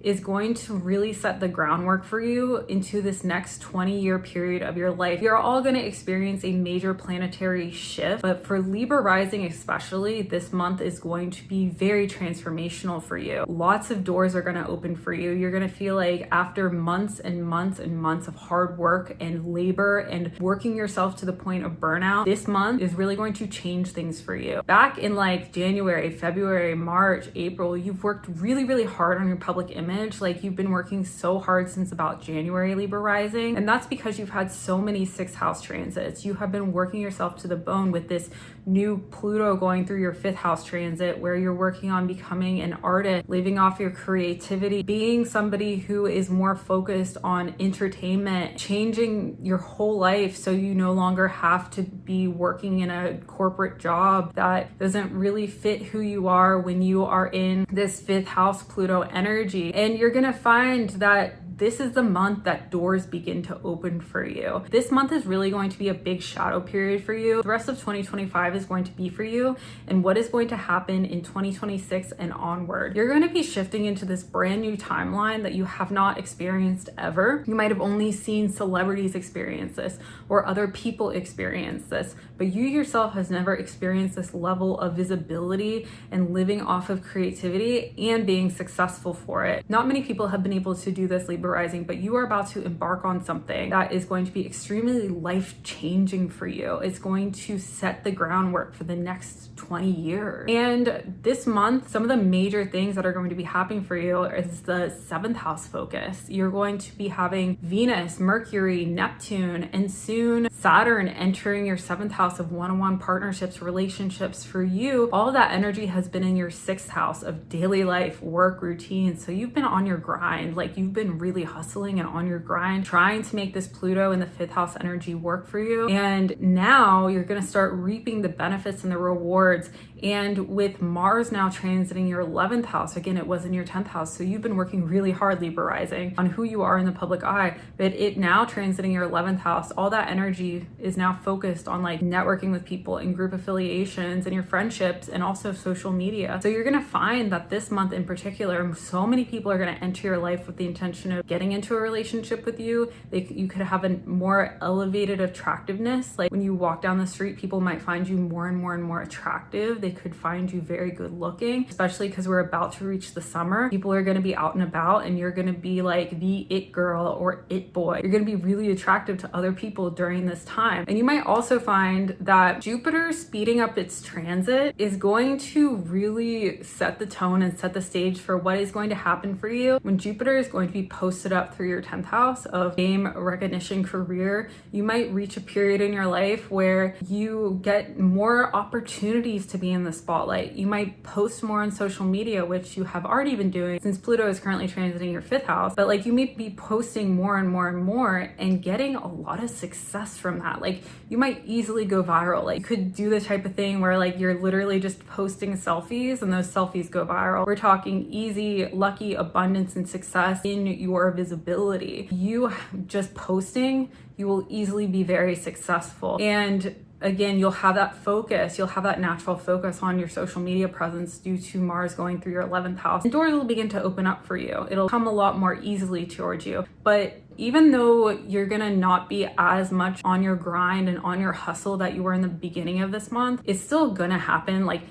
is going to really set the groundwork for you into this next 20-year period of your life. You're all going to experience a major planetary shift, but for Libra Rising especially, this month is going to be very transformational for you. Lots of doors are going to open for you. You're going to feel like after months and months and months of hard work and labor and working yourself to the point of burnout, this month is really going to change things for you. Back in January, February, March, April, you've worked really, really hard on your public image image. Like you've been working so hard since about January, Libra Rising. And that's because you've had so many 6th house transits. You have been working yourself to the bone with this new Pluto going through your 5th house transit, where you're working on becoming an artist, living off your creativity, being somebody who is more focused on entertainment, changing your whole life so you no longer have to be working in a corporate job that doesn't really fit who you are when you are in this 5th house Pluto energy. And you're gonna find that this is the month that doors begin to open for you. This month is really going to be a big shadow period for you. The rest of 2025 is going to be for you, and what is going to happen in 2026 and onward. You're going to be shifting into this brand new timeline that you have not experienced ever. You might have only seen celebrities experience this or other people experience this, but you yourself has never experienced this level of visibility and living off of creativity and being successful for it. Not many people have been able to do this, Libra Rising, but you are about to embark on something that is going to be extremely life-changing for you. It's going to set the groundwork for the next 20 years. And this month, some of the major things that are going to be happening for you is the 7th house focus. You're going to be having Venus, Mercury, Neptune, and soon Saturn entering your 7th house of one-on-one partnerships, relationships. For you, all of that energy has been in your 6th house of daily life, work, routine. So you've been on your grind, like you've been really hustling and on your grind, trying to make this Pluto in the 5th house energy work for you. And now you're going to start reaping the benefits and the rewards. And with Mars now transiting your 11th house, again, it was in your 10th house. So you've been working really hard, Libra Rising, on who you are in the public eye. But it now transiting your 11th house, all that energy is now focused on like networking with people and group affiliations and your friendships and also social media. So you're going to find that this month in particular, so many people are going to enter your life with the intention of getting into a relationship with you. You could have a more elevated attractiveness. Like when you walk down the street, people might find you more and more and more attractive. They could find you very good looking, especially because we're about to reach the summer. People are going to be out and about and you're going to be like the it girl or it boy. You're going to be really attractive to other people during this time. And you might also find that Jupiter speeding up its transit is going to really set the tone and set the stage for what is going to happen for you when Jupiter is going to be posted up through your 10th house of fame, recognition, career. You might reach a period in your life where you get more opportunities to be in the spotlight. You might post more on social media, which you have already been doing since Pluto is currently transiting your 5th house, but like you may be posting more and more and more and getting a lot of success from that. Like you might easily go viral. Like you could do the type of thing where like you're literally just posting selfies and those selfies go viral. We're talking easy, lucky, abundance, and success in your visibility. You just posting, you will easily be very successful. And again, you'll have that focus, you'll have that natural focus on your social media presence due to Mars going through your 11th house. And doors will begin to open up for you. It'll come a lot more easily towards you. But even though you're gonna not be as much on your grind and on your hustle that you were in the beginning of this month, it's still gonna happen. Like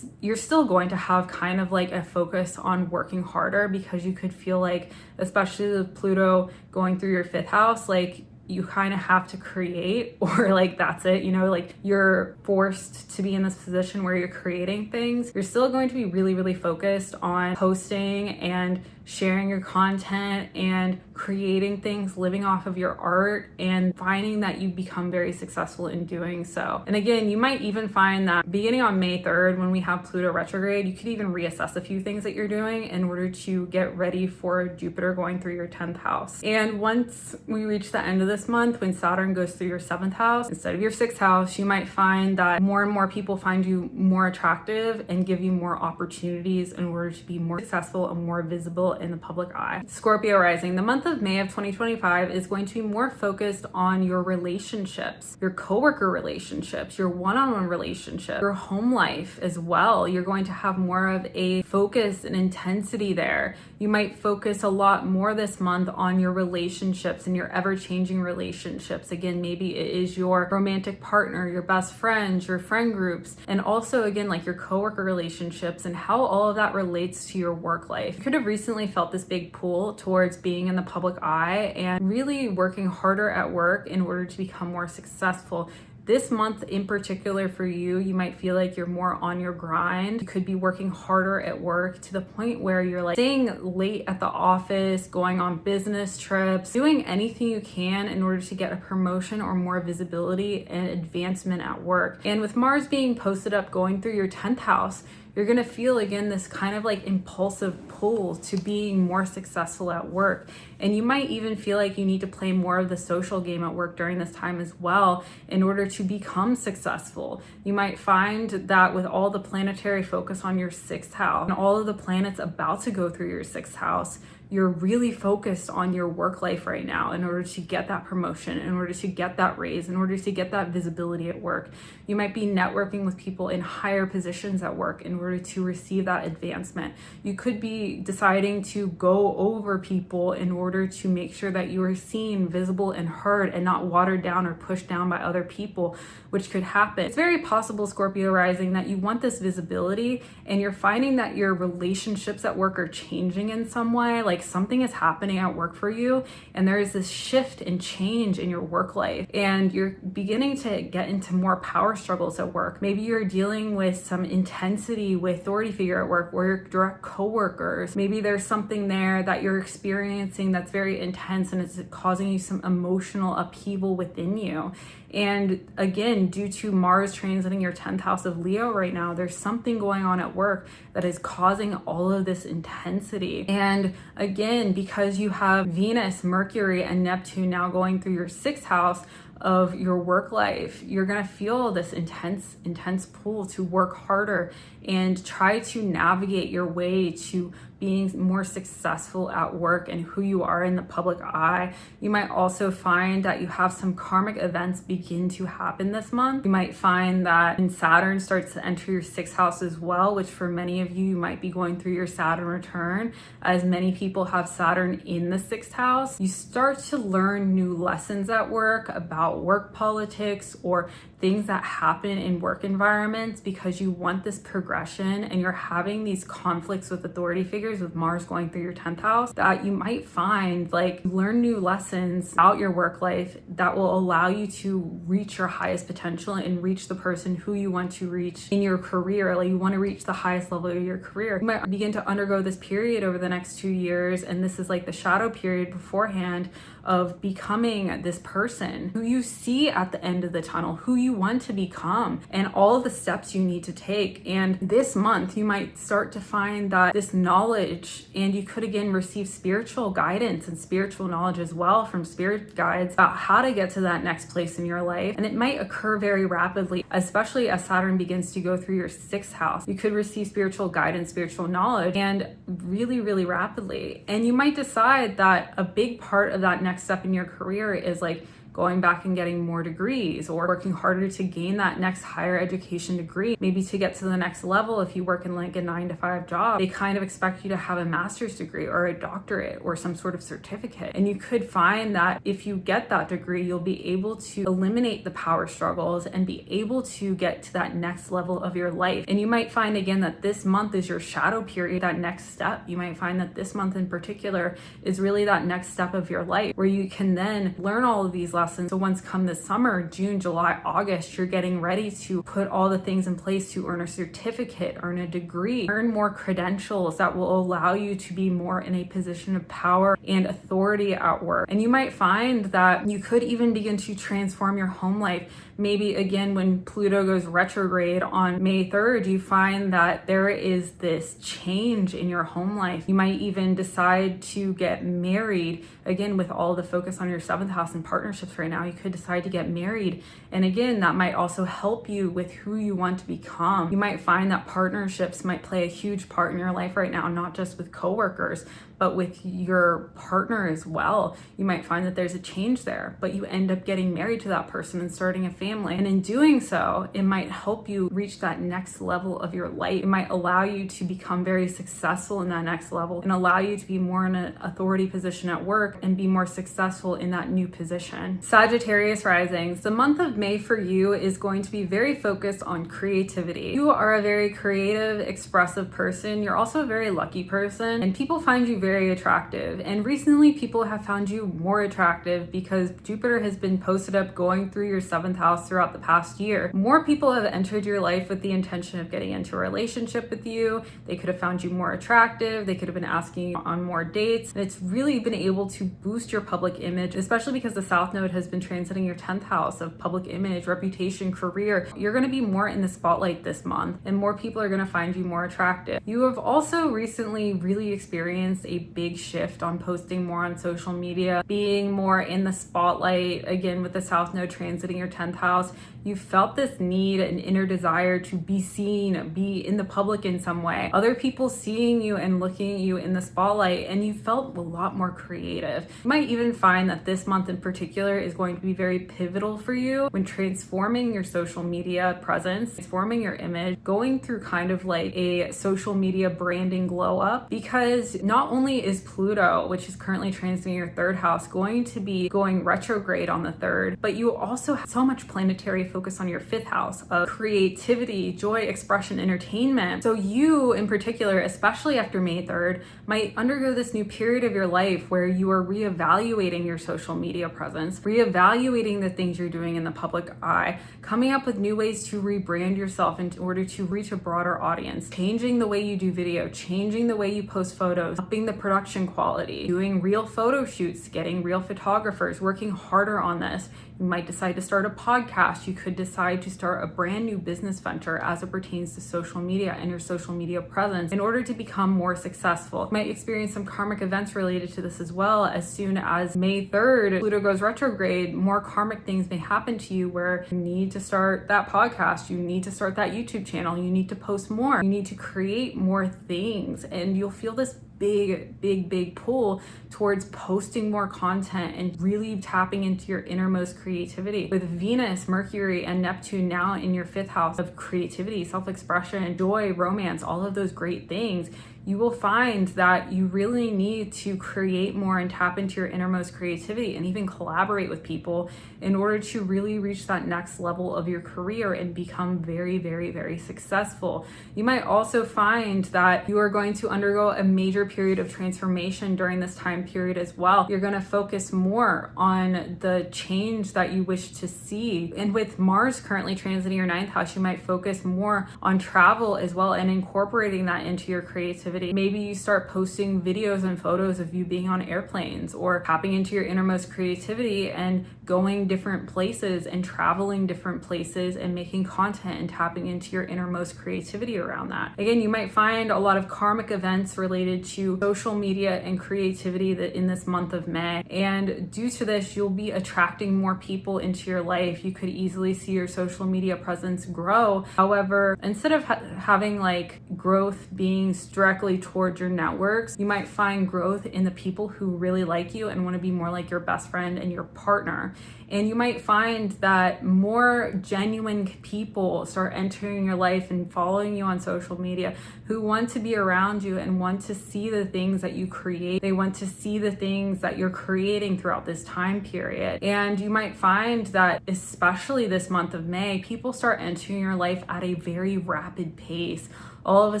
you're still going to have kind of like a focus on working harder, because you could feel like, especially with Pluto going through your 5th house, like you kind of have to create, or like that's it, you know, like you're forced to be in this position where you're creating things. You're still going to be really, really focused on posting and sharing your content and creating things, living off of your art, and finding that you become very successful in doing so. And again, you might even find that beginning on May 3rd, when we have Pluto retrograde, you could even reassess a few things that you're doing in order to get ready for Jupiter going through your 10th house. And once we reach the end of this month, when Saturn goes through your 7th house instead of your 6th house, you might find that more and more people find you more attractive and give you more opportunities in order to be more successful and more visible in the public eye. Scorpio Rising, the month of May of 2025 is going to be more focused on your relationships, your coworker relationships, your one-on-one relationship, your home life as well. You're going to have more of a focus and intensity there. You might focus a lot more this month on your relationships and your ever-changing relationships. Again, maybe it is your romantic partner, your best friends, your friend groups, and also again, like your coworker relationships and how all of that relates to your work life. You could have recently felt this big pull towards being in the public eye and really working harder at work in order to become more successful. This month in particular for you, you might feel like you're more on your grind. You could be working harder at work to the point where you're like staying late at the office, going on business trips, doing anything you can in order to get a promotion or more visibility and advancement at work. And with Mars being posted up going through your 10th house, you're gonna feel again this kind of like impulsive pull to being more successful at work. And you might even feel like you need to play more of the social game at work during this time as well in order to become successful. You might find that with all the planetary focus on your 6th house and all of the planets about to go through your 6th house, you're really focused on your work life right now in order to get that promotion, in order to get that raise, in order to get that visibility at work. You might be networking with people in higher positions at work in order to receive that advancement. You could be deciding to go over people in order to make sure that you are seen, visible, and heard and not watered down or pushed down by other people, which could happen. It's very possible, Scorpio Rising, that you want this visibility and you're finding that your relationships at work are changing in some way. Like something is happening at work for you and there is this shift and change in your work life and you're beginning to get into more power struggles at work. Maybe you're dealing with some intensity with authority figure at work or your direct coworkers. Maybe there's something there that you're experiencing that's very intense and it's causing you some emotional upheaval within you. And again, due to Mars transiting your 10th house of Leo right now, there's something going on at work that is causing all of this intensity. And again, because you have Venus, Mercury, and Neptune now going through your 6th house of your work life, you're going to feel this intense pull to work harder and try to navigate your way to being more successful at work and who you are in the public eye. You might also find that you have some karmic events begin to happen this month. You might find that when Saturn starts to enter your 6th house as well, which for many of you, you might be going through your Saturn return, as many people have Saturn in the 6th house. You start to learn new lessons at work about work politics or things that happen in work environments because you want this progression and you're having these conflicts with authority figures with Mars going through your 10th house, that you might find like learn new lessons about your work life that will allow you to reach your highest potential and reach the person who you want to reach in your career. Like you want to reach the highest level of your career. You might begin to undergo this period over the next 2 years, and this is like the shadow period beforehand of becoming this person who you see at the end of the tunnel, who you want to become, and all of the steps you need to take. And this month, you might start to find that this knowledge, and you could again receive spiritual guidance and spiritual knowledge as well from spirit guides about how to get to that next place in your life. And it might occur very rapidly, especially as Saturn begins to go through your 6th house. You could receive spiritual guidance, spiritual knowledge, and really rapidly. And you might decide that a big part of that next step in your career is like going back and getting more degrees or working harder to gain that next higher education degree, maybe to get to the next level. If you work in like a 9-to-5 job, they kind of expect you to have a master's degree or a doctorate or some sort of certificate. And you could find that if you get that degree, you'll be able to eliminate the power struggles and be able to get to that next level of your life. And you might find again that this month is your shadow period, that next step. You might find that this month in particular is really that next step of your life where you can then learn all of these lessons. So once come this summer, June, July, August, you're getting ready to put all the things in place to earn a certificate, earn a degree, earn more credentials that will allow you to be more in a position of power and authority at work. And you might find that you could even begin to transform your home life. Maybe again, when Pluto goes retrograde on May 3rd, you find that there is this change in your home life. You might even decide to get married. Again, with all the focus on your 7th house and partnerships right now, you could decide to get married. And again, that might also help you with who you want to become. You might find that partnerships might play a huge part in your life right now, not just with coworkers, but with your partner as well. You might find that there's a change there, but you end up getting married to that person and starting a family. And in doing so, it might help you reach that next level of your life. It might allow you to become very successful in that next level and allow you to be more in an authority position at work and be more successful in that new position. Sagittarius Risings, the month of May for you is going to be very focused on creativity. You are a very creative, expressive person. You're also a very lucky person, and people find you very attractive. And recently people have found you more attractive because Jupiter has been posted up going through your 7th house throughout the past year. More people have entered your life with the intention of getting into a relationship with you. They could have found you more attractive. They could have been asking you on more dates. And it's really been able to boost your public image, especially because the South Node has been transiting your 10th house of public image, reputation, career. You're going to be more in the spotlight this month, and more people are going to find you more attractive. You have also recently really experienced a big shift on posting more on social media, being more in the spotlight. Again, with the South Node transiting your 10th house, you felt this need, an inner desire to be seen, be in the public in some way. Other people seeing you and looking at you in the spotlight, and you felt a lot more creative. You might even find that this month in particular is going to be very pivotal for you when transforming your social media presence, transforming your image, going through kind of like a social media branding glow up, because not only is Pluto, which is currently transiting your 3rd house, going to be going retrograde on the 3rd, but you also have so much planetary focus on your 5th house of creativity, joy, expression, entertainment. So you in particular, especially after May 3rd, might undergo this new period of your life where you are reevaluating your social media presence, reevaluating the things you're doing in the public eye, coming up with new ways to rebrand yourself in order to reach a broader audience, changing the way you do video, changing the way you post photos, upping the production quality, doing real photo shoots, getting real photographers, working harder on this. You might decide to start a podcast. You could decide to start a brand new business venture as it pertains to social media and your social media presence in order to become more successful. You might experience some karmic events related to this as well. As soon as May 3rd, Pluto goes retrograde, more karmic things may happen to you where you need to start that podcast, you need to start that YouTube channel, you need to post more, you need to create more things, and you'll feel this big pull towards posting more content and really tapping into your innermost creativity. With Venus, Mercury, and Neptune now in your 5th house of creativity, self-expression, joy, romance, all of those great things, you will find that you really need to create more and tap into your innermost creativity and even collaborate with people in order to really reach that next level of your career and become very successful. You might also find that you are going to undergo a major period of transformation during this time period as well. You're going to focus more on the change that you wish to see. And with Mars currently transiting your 9th house, you might focus more on travel as well and incorporating that into your creativity. Maybe you start posting videos and photos of you being on airplanes or tapping into your innermost creativity and going different places and traveling different places and making content and tapping into your innermost creativity around that. Again, you might find a lot of karmic events related to social media and creativity that in this month of May. And due to this, you'll be attracting more people into your life. You could easily see your social media presence grow. However, instead of having like growth being directly towards your networks, you might find growth in the people who really like you and want to be more like your best friend and your partner. And you might find that more genuine people start entering your life and following you on social media who want to be around you and want to see the things that you create. They want to see the things that you're creating throughout this time period. And you might find that especially this month of May, people start entering your life at a very rapid pace. All of a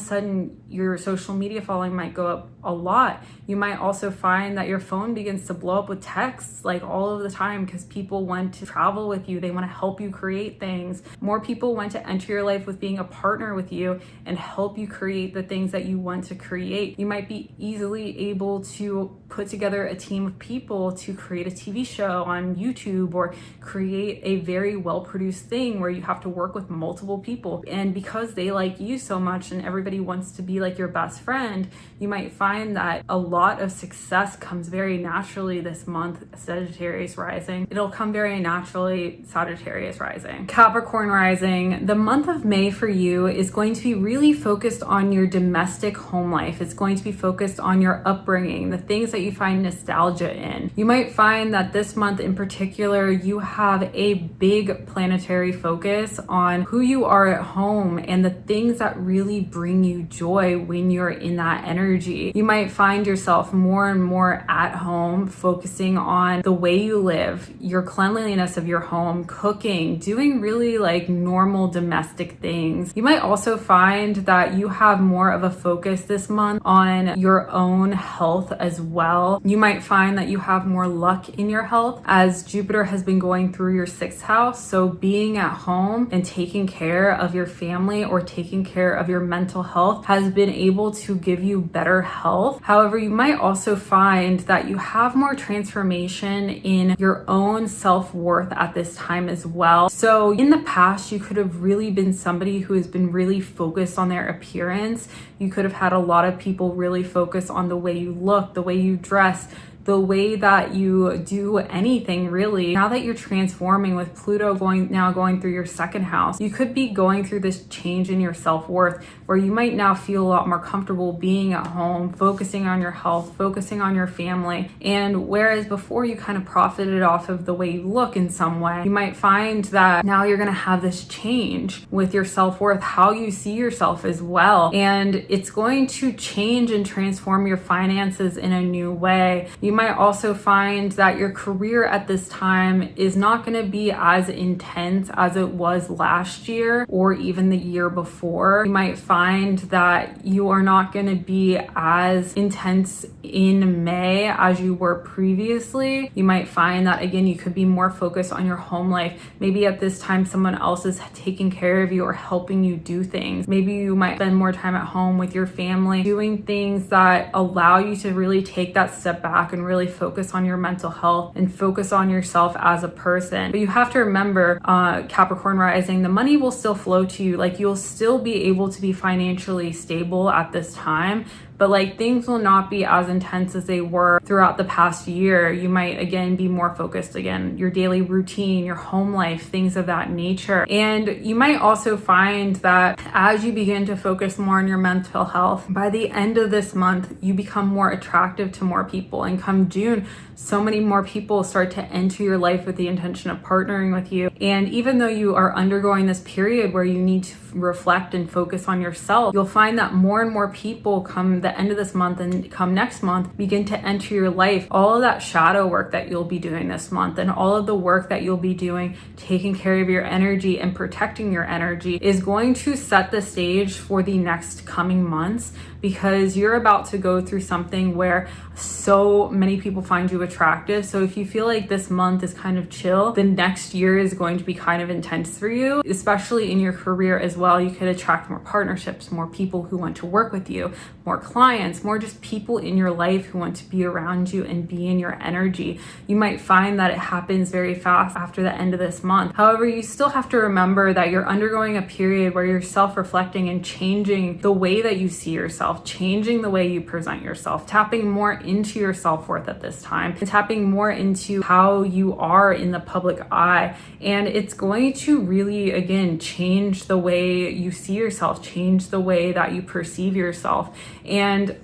sudden, your social media following might go up a lot. You might also find that your phone begins to blow up with texts like all of the time because people want to travel with you. They want to help you create things. More people want to enter your life with being a partner with you and help you create the things that you want to create. You might be easily able to put together a team of people to create a TV show on YouTube or create a very well-produced thing where you have to work with multiple people. And because they like you so much and everybody wants to be like your best friend, you might find that a lot of success comes very naturally this month, Sagittarius Rising. It'll come very naturally, Sagittarius Rising. Capricorn Rising, the month of May for you is going to be really focused on your domestic home life. It's going to be focused on your upbringing, the things that you find nostalgia in. You might find that this month in particular, you have a big planetary focus on who you are at home and the things that really bring you joy when you're in that energy. You might find yourself more and more at home, focusing on the way you live, your cleanliness of your home, cooking, doing really like normal domestic things. You might also find that you have more of a focus this month on your own health as well. You might find that you have more luck in your health as Jupiter has been going through your 6th house. So being at home and taking care of your family or taking care of your mental health has been able to give you better health. However, you might also find that you have more transformation in your own self-worth at this time as well. So in the past, you could have really been somebody who has been really focused on their appearance. You could have had a lot of people really focus on the way you look, the way you dress, the way that you do anything really. Now that you're transforming with Pluto going through your 2nd house, you could be going through this change in your self-worth where you might now feel a lot more comfortable being at home, focusing on your health, focusing on your family. And whereas before you kind of profited off of the way you look in some way, you might find that now you're going to have this change with your self-worth, how you see yourself as well. And it's going to change and transform your finances in a new way. You might also find that your career at this time is not going to be as intense as it was last year or even the year before. You might find that you are not going to be as intense in May as you were previously. You might find that again, you could be more focused on your home life. Maybe at this time someone else is taking care of you or helping you do things. Maybe you might spend more time at home with your family, doing things that allow you to really take that step back and really focus on your mental health and focus on yourself as a person. But you have to remember, Capricorn Rising, the money will still flow to you. Like you'll still be able to be financially stable at this time, but like things will not be as intense as they were throughout the past year. You might again be more focused again, your daily routine, your home life, things of that nature. And you might also find that as you begin to focus more on your mental health, by the end of this month, you become more attractive to more people. And come June, so many more people start to enter your life with the intention of partnering with you. And even though you are undergoing this period where you need to reflect and focus on yourself, you'll find that more and more people come the end of this month and come next month begin to enter your life. All of that shadow work that you'll be doing this month and all of the work that you'll be doing, taking care of your energy and protecting your energy, is going to set the stage for the next coming months, because you're about to go through something where so many people find you attractive. So if you feel like this month is kind of chill, the next year is going to be kind of intense for you, especially in your career as well. You could attract more partnerships, more people who want to work with you, more clients, more just people in your life who want to be around you and be in your energy. You might find that it happens very fast after the end of this month. However, you still have to remember that you're undergoing a period where you're self-reflecting and changing the way that you see yourself, changing the way you present yourself, tapping more into your self-worth at this time, and tapping more into how you are in the public eye. And it's going to really, again, change the way you see yourself, change the way that you perceive yourself. And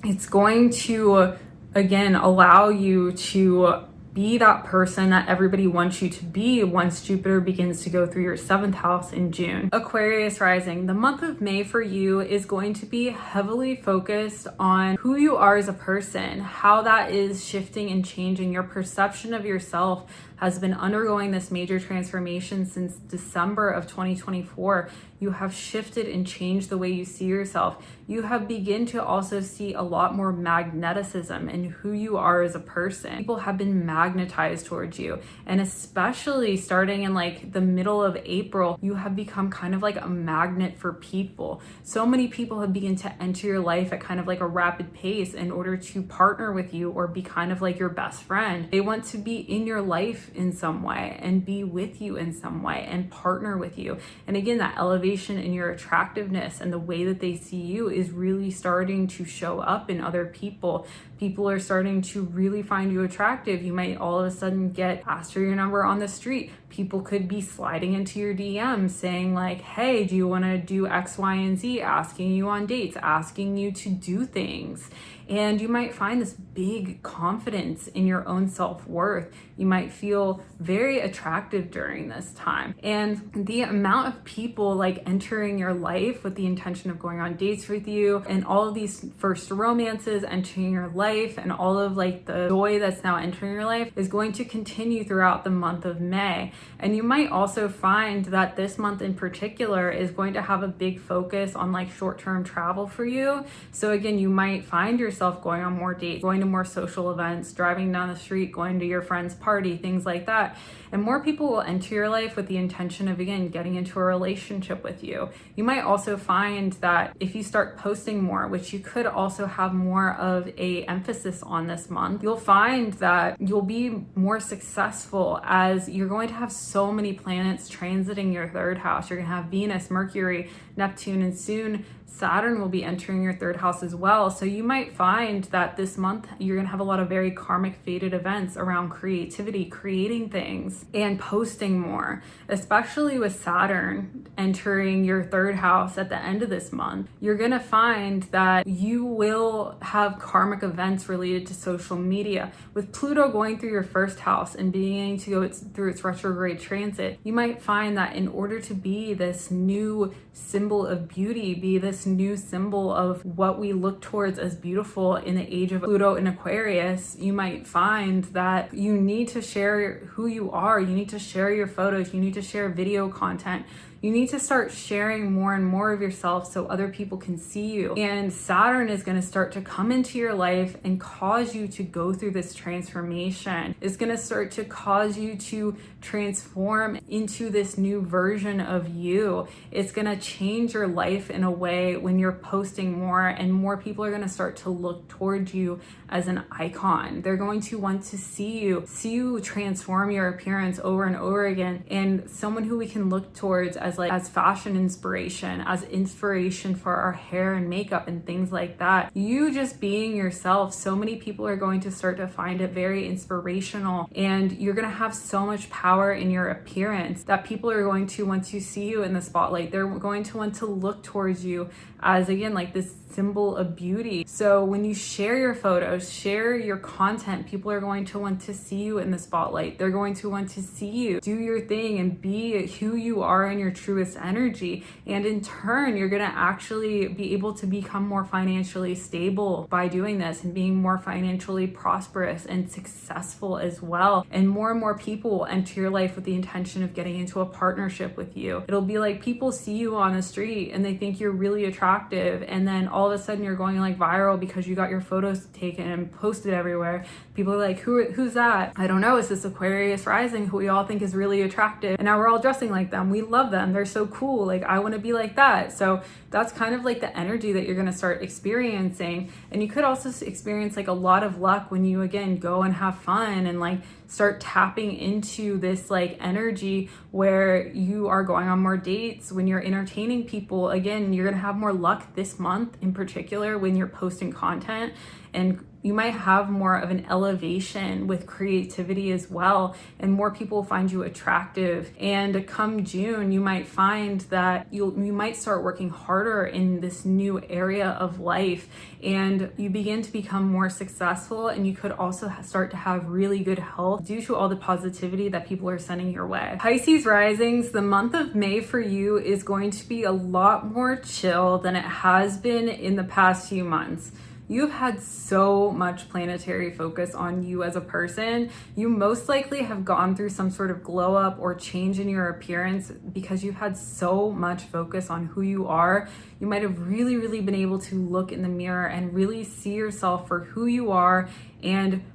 it's going to, again, allow you to be that person that everybody wants you to be once Jupiter begins to go through your 7th house in June. Aquarius Rising, the month of May for you is going to be heavily focused on who you are as a person, how that is shifting and changing. Your perception of yourself has been undergoing this major transformation since December of 2024. You have shifted and changed the way you see yourself. You have begun to also see a lot more magneticism in who you are as a person. People have been magnetized towards you. And especially starting in like the middle of April, you have become kind of like a magnet for people. So many people have begun to enter your life at kind of like a rapid pace in order to partner with you or be kind of like your best friend. They want to be in your life in some way and be with you in some way and partner with you. And again, that elevation in your attractiveness and the way that they see you is really starting to show up in other people. People are starting to really find you attractive. You might all of a sudden get asked for your number on the street. People could be sliding into your DMs saying like, hey, do you want to do X, Y, and Z, asking you on dates, asking you to do things. And you might find this big confidence in your own self-worth. You might feel very attractive during this time. And the amount of people like entering your life with the intention of going on dates with you, and all of these first romances entering your life, and all of like the joy that's now entering your life is going to continue throughout the month of May. And you might also find that this month in particular is going to have a big focus on like short-term travel for you. So again, you might find yourself going on more dates, going to more social events, driving down the street, going to your friend's party, things like that. And more people will enter your life with the intention of, again, getting into a relationship with you. You might also find that if you start posting more, which you could also have more of a emphasis on this month, you'll find that you'll be more successful, as you're going to have so many planets transiting your third house. You're going to have Venus, Mercury, Neptune, and soon Saturn will be entering your third house as well. So you might find that this month you're going to have a lot of very karmic fated events around creativity, creating things, and posting more, especially with Saturn entering your third house at the end of this month. You're going to find that you will have karmic events related to social media. With Pluto going through your first house and beginning to go through its retrograde transit, you might find that in order to be this new symbol of beauty, be this new symbol of what we look towards as beautiful in the age of Pluto and Aquarius, you might find that you need to share who you are. You need to share your photos. You need to share video content. You need to start sharing more and more of yourself so other people can see you. And Saturn is going to start to come into your life and cause you to go through this transformation. It's going to start to cause you to transform into this new version of you. It's going to change your life in a way when you're posting more, and more people are going to start to look towards you as an icon. They're going to want to see you transform your appearance over and over again, and someone who we can look towards as fashion inspiration, as inspiration for our hair and makeup and things like that. You just being yourself, so many people are going to start to find it very inspirational, and you're going to have so much power in your appearance that people are going to want to see you in the spotlight. They're going to want to look towards you as, again, like this symbol of beauty. So when you share your photos, share your content, people are going to want to see you in the spotlight. They're going to want to see you do your thing and be who you are in your truest energy. And in turn, you're going to actually be able to become more financially stable by doing this, and being more financially prosperous and successful as well. And more people will enter your life with the intention of getting into a partnership with you. It'll be like people see you on the street and they think you're really attractive, and then all of a sudden you're going like viral because you got your photos taken and posted everywhere. People are like, who's that? I don't know. It's this Aquarius Rising who we all think is really attractive, and now we're all dressing like them. We love them. They're so cool. Like, I want to be like that. So that's kind of like the energy that you're going to start experiencing. And you could also experience like a lot of luck when you, again, go and have fun and like start tapping into this like energy where you are going on more dates, when you're entertaining people. Again, you're going to have more luck this month in particular when you're posting content, and you might have more of an elevation with creativity as well, and more people find you attractive. And come June, you might find that you might start working harder in this new area of life, and you begin to become more successful, and you could also start to have really good health due to all the positivity that people are sending your way. Pisces Risings, the month of May for you is going to be a lot more chill than it has been in the past few months. You've had so much planetary focus on you as a person. You most likely have gone through some sort of glow up or change in your appearance because you've had so much focus on who you are. You might have really been able to look in the mirror and really see yourself for who you are and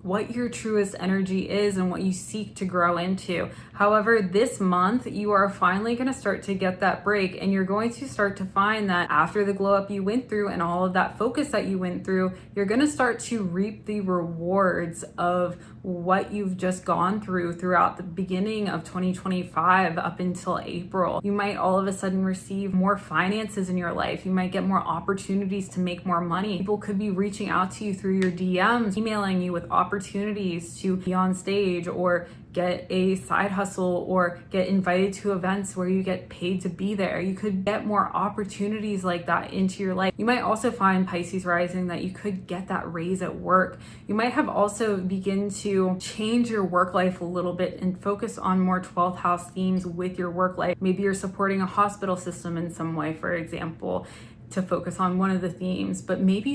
what your truest energy is and what you seek to grow into. However, this month, you are finally going to start to get that break, and you're going to start to find that after the glow up you went through and all of that focus that you went through, you're going to start to reap the rewards of what you've just gone through throughout the beginning of 2025 up until April. You might all of a sudden receive more finances in your life. You might get more opportunities to make more money. People could be reaching out to you through your DMs, emailing you with opportunities to be on stage or get a side hustle or get invited to events where you get paid to be there. You could get more opportunities like that into your life. You might also find, Pisces Rising, that you could get that raise at work. You might have also begin to change your work life a little bit and focus on more 12th house themes with your work life. Maybe you're supporting a hospital system in some way, for example, to focus on one of the themes, but maybe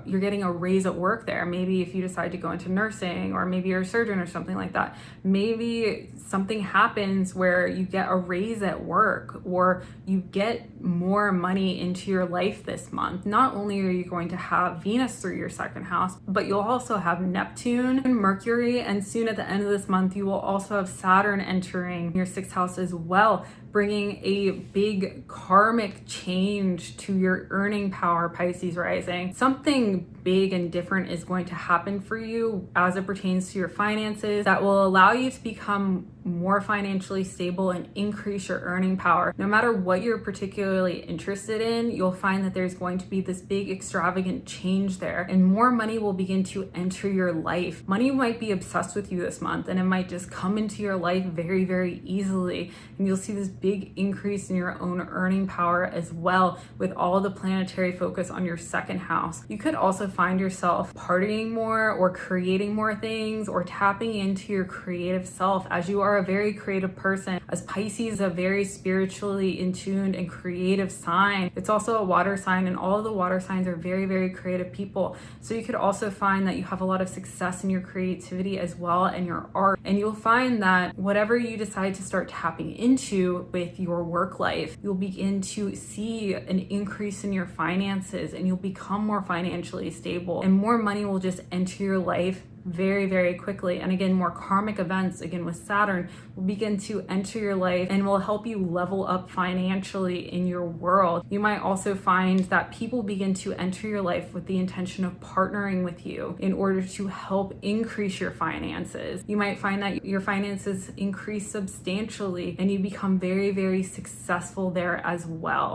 you're getting a raise at work there. Maybe if you decide to go into nursing, or maybe you're a surgeon or something like that, maybe something happens where you get a raise at work, or you get more money into your life this month. Not only are you going to have Venus through your second house, but you'll also have Neptune and Mercury, and soon at the end of this month you will also have Saturn entering your sixth house as well, bringing a big karmic change to your earning power, Pisces Rising. Something big and different is going to happen for you as it pertains to your finances that will allow you to become more financially stable and increase your earning power. No matter what you're particularly interested in, you'll find that there's going to be this big extravagant change there, and more money will begin to enter your life. Money might be obsessed with you this month, and it might just come into your life very, very easily, and you'll see this big increase in your own earning power as well, with all the planetary focus on your second house. You could also find yourself partying more, or creating more things, or tapping into your creative self, as you are a very creative person. As Pisces is a very spiritually in tuned and creative sign, it's also a water sign, and all of the water signs are very, very creative people. So you could also find that you have a lot of success in your creativity as well, and your art, and you'll find that whatever you decide to start tapping into with your work life, you'll begin to see an increase in your finances, and you'll become more financially stable, and more money will just enter your life very, very quickly. And again, more karmic events, again with Saturn, will begin to enter your life and will help you level up financially in your world. You might also find that people begin to enter your life with the intention of partnering with you in order to help increase your finances. You might find that your finances increase substantially, and you become very, very successful there as well.